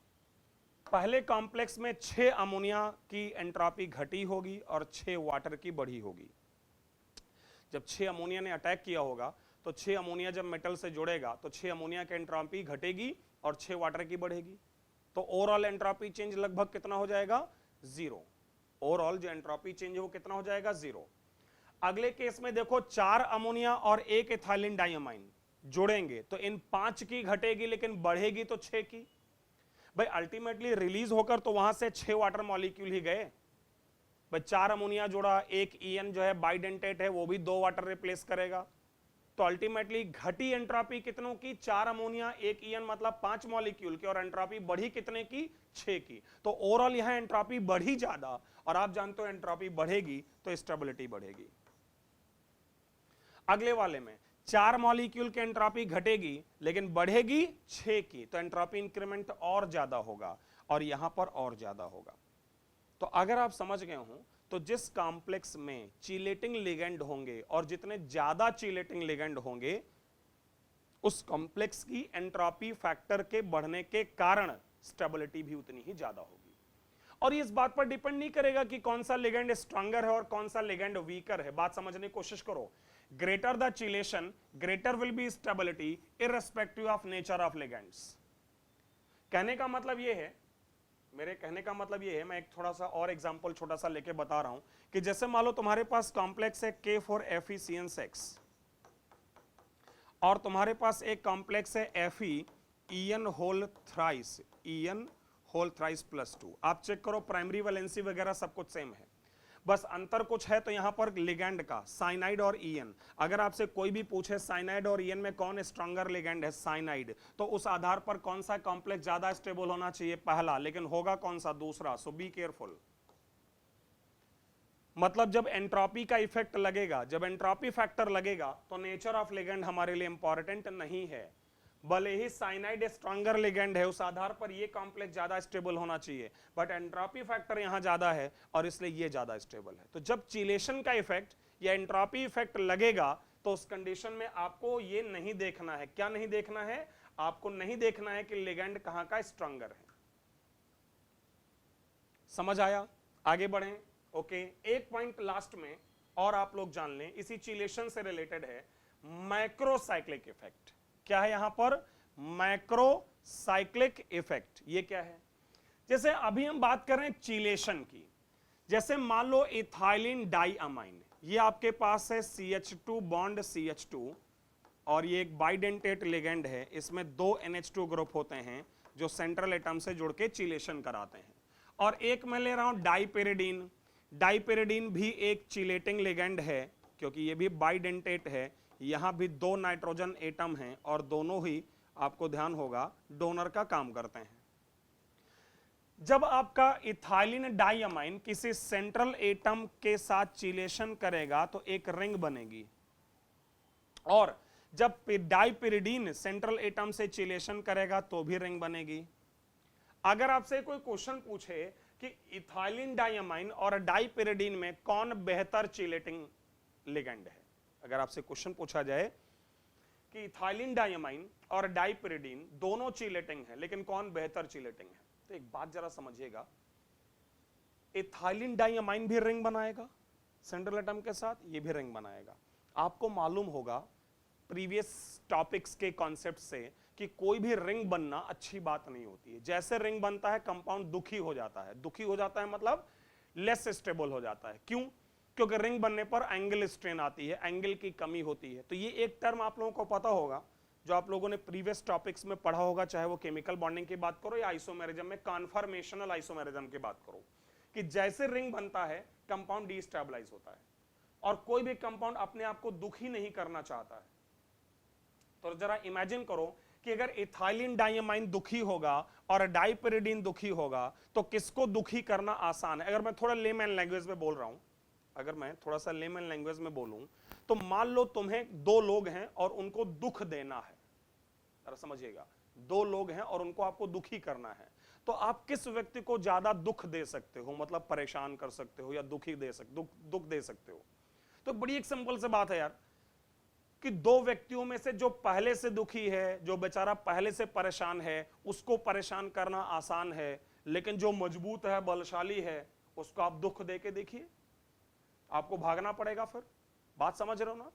A: पहले कॉम्प्लेक्स में 6 अमोनिया की एंट्रोपी घटी होगी और 6 वाटर की बढ़ी होगी। जब 6 अमोनिया ने अटैक किया होगा तो 6 अमोनिया जब मेटल से जुड़ेगा तो 6 अमोनिया की एंट्रोपी घटेगी और 6 वाटर की बढ़ेगी। तो ओवरऑल एंट्रोपी चेंज लगभग कितना हो जाएगा? 0। ओवरऑल जो एंट्रोपी चेंज है वो कितना हो जाएगा? 0। अगले केस में देखो 4 अमोनिया और 1 इथाइलिन डाइअमाइन जुड़ेंगे तो इन 5 की घटेगी लेकिन बढ़ेगी तो 6 की। भाई अल्टीमेटली रिलीज होकर तो वहां से 6 वाटर मॉलिक्यूल ही गए। भाई 4 अमोनिया जुड़ा, 1 EN जो है बाइडेंटेट है वो भी 2 वाटर रिप्लेस करेगा। तो अल्टीमेटली घटी एंट्रोपी कितनों की? 4 अमोनिया 1 EN मतलब 5 मॉलिक्यूल की, और एंट्रोपी बढ़ी कितने की? 6 की। तो ओवरऑल यहां एंट्रोपी बढ़ी ज्यादा, और आप जानते हो एंट्रोपी बढ़ेगी तो स्टेबिलिटी बढ़ेगी। अगले वाले में 4 मॉलिक्यूल की एंट्रोपी घटेगी लेकिन बढ़ेगी 6 की, तो एंट्रोपी इंक्रीमेंट और ज्यादा होगा और यहां पर और ज्यादा होगा। तो अगर आप समझ गए हो तो जिस कॉम्प्लेक्स में चीलेटिंग लिगेंड होंगे और जितने ज्यादा चीलेटिंग लिगेंड होंगे उस कॉम्प्लेक्स की एंट्रोपी फैक्टर के बढ़ने के कारण स्टेबिलिटी भी उतनी ही ज्यादा होगी। और ये इस बात पर डिपेंड नहीं करेगा कि कौन सा लिगेंड स्ट्रॉन्गर है और कौन सा लिगेंड वीकर है। बात समझने की कोशिश करो। Greater the chelation greater will be stability irrespective of nature of ligands. कहने का मतलब ये है, मेरे कहने का मतलब ये है, मैं एक थोड़ा सा और एग्जांपल छोटा सा लेके बता रहा हूं कि जैसे मान लो तुम्हारे पास कॉम्प्लेक्स है K4FeCN6 और तुम्हारे पास एक कॉम्प्लेक्स है FeEn होल थ्राइस +2। आप चेक करो प्राइमरी वैलेंसी वगैरह सब कुछ सेम है, बस अंतर कुछ है। तो यहां पर लिगेंड का साइनाइड और EN, अगर आपसे कोई भी पूछे साइनाइड और EN में कौन स्ट्रॉन्गर लिगेंड है, साइनाइड, तो उस आधार पर कौन सा कॉम्प्लेक्स ज्यादा स्टेबल होना चाहिए? पहला, लेकिन होगा कौन सा? दूसरा। सो बी केयरफुल। मतलब जब एंट्रोपी का इफेक्ट लगेगा, जब एंट्रोपी फैक्टर लगेगा तो नेचर ऑफ लिगेंड हमारे लिए इंपॉर्टेंट नहीं है। भले ही साइनाइड स्ट्रॉन्गर लिगेंड है उस आधार पर ये कॉम्प्लेक्स ज्यादा स्टेबल होना चाहिए, बट एंट्रोपी फैक्टर यहां ज्यादा है और इसलिए ये ज्यादा स्टेबल है। तो जब चिलेशन का इफेक्ट या एंट्रोपी इफेक्ट लगेगा तो उस कंडीशन में आपको ये नहीं देखना है। क्या नहीं देखना है? आपको नहीं देखना है कि लिगेंड कहां का स्ट्रॉन्गर है। समझ आया? आगे बढ़ें। ओके, एक पॉइंट लास्ट में और आप लोग जान लें, इसी चिलेशन से रिलेटेड है, मैक्रोसाइक्लिक इफेक्ट। क्या है यहां पर? Macrocyclic effect. ये क्या है? जैसे अभी हम बात कर रहे हैं चिलेशन की। जैसे मान लो इथाइलिन डाइअमाइन, ये आपके पास है CH2 बॉन्ड CH2 और ये एक बाइडेंटेट लिगेंड है, इसमें 2 NH2 ग्रुप होते हैं जो सेंट्रल एटम से जुड़ के चिलेशन कराते हैं। और एक मैं ले रहा हूं डाइपेरिडीन। डाइपेरिडीन भी एक चिलेटिंग लिगेंड है क्योंकि ये भी बाइडेंटेट है। यहां भी 2 नाइट्रोजन एटम हैं और दोनों ही, आपको ध्यान होगा, डोनर का काम करते हैं। जब आपका इथाइलिन डाइअमाइन किसी सेंट्रल एटम के साथ चिलेशन करेगा तो एक रिंग बनेगी, और जब डाइपिरिडीन सेंट्रल एटम से चिलेशन करेगा तो भी रिंग बनेगी। अगर आपसे कोई क्वेश्चन पूछे कि इथाइलिन डाइअमाइन और डाइपिरिडीन में कौन बेहतर चिलेटिंग लिगेंड है, अगर आपसे क्वेश्चन पूछा जाए कि इथाइलिन डाइअमाइन और डाइपिरिडीन दोनों चिलेटिंग है लेकिन कौन बेहतर चिलेटिंग है, तो एक बात जरा समझिएगा, इथाइलिन डाइअमाइन भी रिंग बनाएगा सेंट्रल एटम के साथ, ये भी रिंग बनाएगा। आपको मालूम होगा प्रीवियस टॉपिक्स के कॉन्सेप्ट से कि कोई भी रिंग बनना अच्छी बात नहीं होती है। जैसे रिंग बनता है कंपाउंड दुखी हो जाता है, दुखी हो जाता है मतलब लेस स्टेबल हो जाता है। क्यों? क्योंकि रिंग बनने पर एंगल स्ट्रेन आती है, एंगल की कमी होती है। तो ये एक टर्म आप लोगों को पता होगा जो आप लोगों ने प्रीवियस टॉपिक्स में पढ़ा होगा, चाहे वो केमिकल बॉन्डिंग की बात करो या आइसोमेरिज्म में कॉन्फॉर्मेशनल आइसोमेरिज्म की बात करो, कि जैसे रिंग बनता है कंपाउंड डीस्टेबलाइज होता है, और कोई भी कंपाउंड अपने आप को दुखी नहीं करना चाहता है। तो जरा इमेजिन करो कि अगर इथाइलिन डाइअमाइन दुखी होगा और डाइपिरिडीन दुखी होगा तो किसको दुखी करना आसान है? अगर मैं थोड़ा लेमैन लैंग्वेज में बोल रहा हूं, अगर मैं थोड़ा सा लेमैन लैंग्वेज में बोलूं, तो मान लो तुम्हें दो लोग हैं और उनको दुख देना है, जरा समझिएगा, दो लोग हैं और उनको आपको दुखी करना है, तो आप किस व्यक्ति को ज्यादा दुख दे सकते हो, मतलब परेशान कर सकते हो या दुख दे सकते हो? तो बड़ी एक सिंपल सी बात है यार, कि दो व्यक्तियों में से जो पहले से दुखी है, जो बेचारा पहले से परेशान है, उसको परेशान करना आसान है, लेकिन जो मजबूत है, बलशाली है, उसको आप दुख दे के देखिए, आपको भागना पड़ेगा। फिर बात समझ रहे हो ना,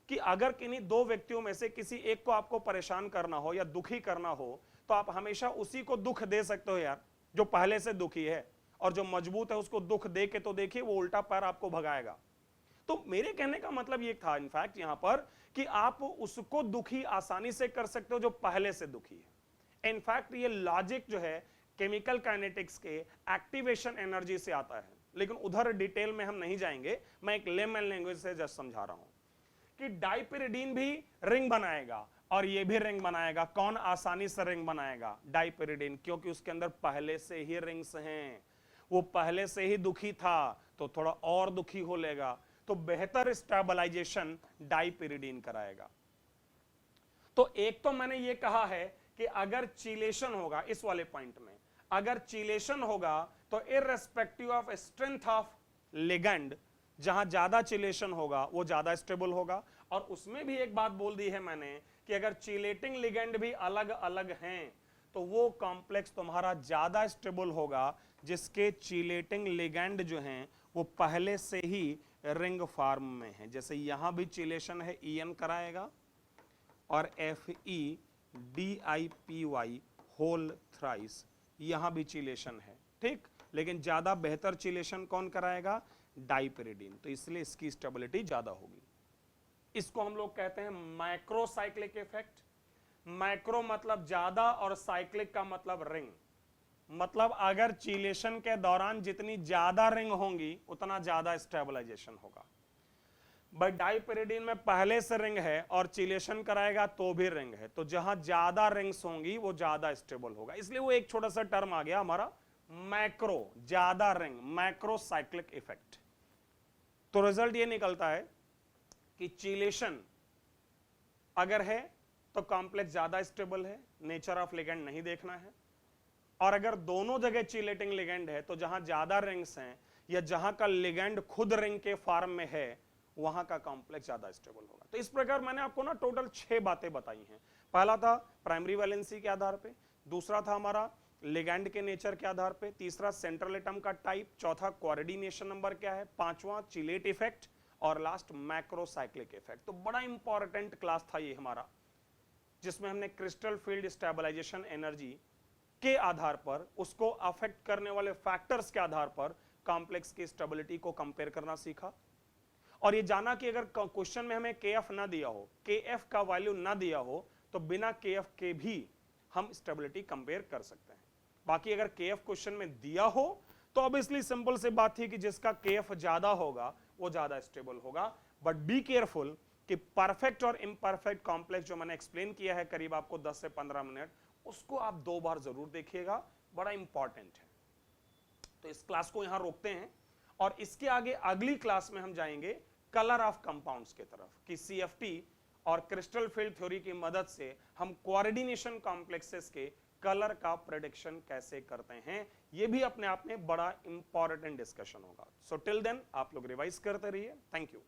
A: कि अगर किन्हीं दो व्यक्तियों में से किसी एक को आपको परेशान करना हो या दुखी करना हो, तो आप हमेशा उसी को दुख दे सकते हो यार, जो पहले से दुखी है, और जो मजबूत है उसको दुख दे के तो देखिए, वो उल्टा पैर आपको भगाएगा। तो मेरे कहने का मतलब ये था इनफैक्ट यहां पर, कि आप उसको दुखी आसानी से कर सकते हो जो पहले से दुखी है। इनफैक्ट ये लॉजिक जो है केमिकल काइनेटिक्स के एक्टिवेशन एनर्जी से आता है, लेकिन उधर डिटेल में हम नहीं जाएंगे, मैं एक लेमन लैंग्वेज से जस्ट समझा रहा हूं कि डाइपिरिडीन भी रिंग बनाएगा और ये भी रिंग बनाएगा। कौन आसानी से रिंग बनाएगा? डाइपिरिडीन, क्योंकि उसके अंदर पहले से ही रिंग्स हैं, वो पहले से ही दुखी था तो थोड़ा और दुखी हो लेगा, तो बेहतर स्टेबलाइजेशन डाइपिरिडीन कराएगा। तो एक तो मैंने ये कहा है कि अगर चिलेशन होगा, इस वाले पॉइंट में अगर चिलेशन होगा तो irrespective of strength of ligand, जहां ज्यादा चिलेशन होगा वो ज्यादा स्टेबल होगा। और उसमें भी एक बात बोल दी है मैंने कि अगर चिलेटिंग लिगेंड भी अलग अलग हैं तो वो कॉम्प्लेक्स तुम्हारा ज्यादा स्टेबल होगा जिसके चिलेटिंग लिगेंड जो हैं वो पहले से ही रिंग फॉर्म में है। जैसे यहां भी चिलेशन है, EN कराएगा, और FeDipy होल थ्राइस, यहां भी चिलेशन है, ठीक, लेकिन ज्यादा बेहतर चिलेशन कौन कराएगा? डाइपिरिडीन। तो इसलिए इसकी स्टेबिलिटी ज्यादा होगी। इसको हम लोग कहते हैं मैक्रोसाइक्लिक इफेक्ट। मैक्रो मतलब ज्यादा और साइक्लिक का मतलब रिंग, मतलब अगर चिलेशन के दौरान जितनी ज्यादा रिंग होंगी उतना ज्यादा स्टेबलाइजेशन होगा। बट डाइपिरिडीन में पहले से रिंग है और चिलेशन कराएगा तो भी रिंग है, तो जहां ज्यादा रिंग्स होंगी वो ज्यादा स्टेबल होगा। इसलिए वो एक छोटा सा टर्म आ गया हमारा मैक्रो, ज्यादा रिंग, मैक्रोसाइक्लिक इफेक्ट। तो रिजल्ट ये निकलता है कि चिलेशन अगर है तो कॉम्प्लेक्स ज्यादा स्टेबल है, नेचर ऑफ लिगेंड नहीं देखना है। और अगर दोनों जगह चिलेटिंग लिगेंड है तो जहां ज्यादा रिंग्स हैं या जहां का लिगेंड खुद रिंग के फॉर्म में है वहां का कॉम्प्लेक्स ज्यादा स्टेबल होगा। तो इस प्रकार मैंने आपको ना टोटल 6 बातें बताई हैं। पहला था प्राइमरी वैलेंसी के आधार पे, दूसरा था हमारा लिगेंड के नेचर के आधार पे, तीसरा सेंट्रल एटम का टाइप, चौथा कोऑर्डिनेशन नंबर क्या है, पांचवा चिलेट इफेक्ट, और लास्ट मैक्रोसाइक्लिक इफेक्ट। तो बड़ा इंपॉर्टेंट क्लास था ये हमारा, जिसमें हमने क्रिस्टल फील्ड स्टेबलाइजेशन एनर्जी के आधार पर, उसको अफेक्ट करने वाले फैक्टर्स के आधार पर कॉम्प्लेक्स की स्टेबिलिटी को कंपेयर करना सीखा। और ये जाना कि अगर क्वेश्चन में हमें KF ना दिया हो, KF का वैल्यू ना दिया हो, तो बिना KF के भी हम स्टेबिलिटी कंपेयर कर सकते हैं। बाकी अगर KF क्वेश्चन में दिया हो तो ऑब्वियसली सिंपल से बात थी कि जिसका KF ज्यादा होगा वो ज्यादा स्टेबल होगा। बट बी केयरफुल कि परफेक्ट और इम्परफेक्ट कॉम्प्लेक्स जो मैंने एक्सप्लेन किया है करीब आपको 10 से 15 मिनट, उसको आप 2 बार जरूर देखिएगा, बड़ा इंपॉर्टेंट है। तो इस क्लास को यहां रोकते हैं और इसके आगे अगली क्लास में हम जाएंगे कलर ऑफ कंपाउंड्स की तरफ कि सीएफटी और क्रिस्टल फील्ड थ्योरी की मदद से हम कोऑर्डिनेशन कॉम्प्लेक्सेस के कलर का प्रेडिक्शन कैसे करते हैं। यह भी अपने आप में बड़ा इंपॉर्टेंट डिस्कशन होगा। सो टिल देन आप लोग रिवाइज करते रहिए। Thank you.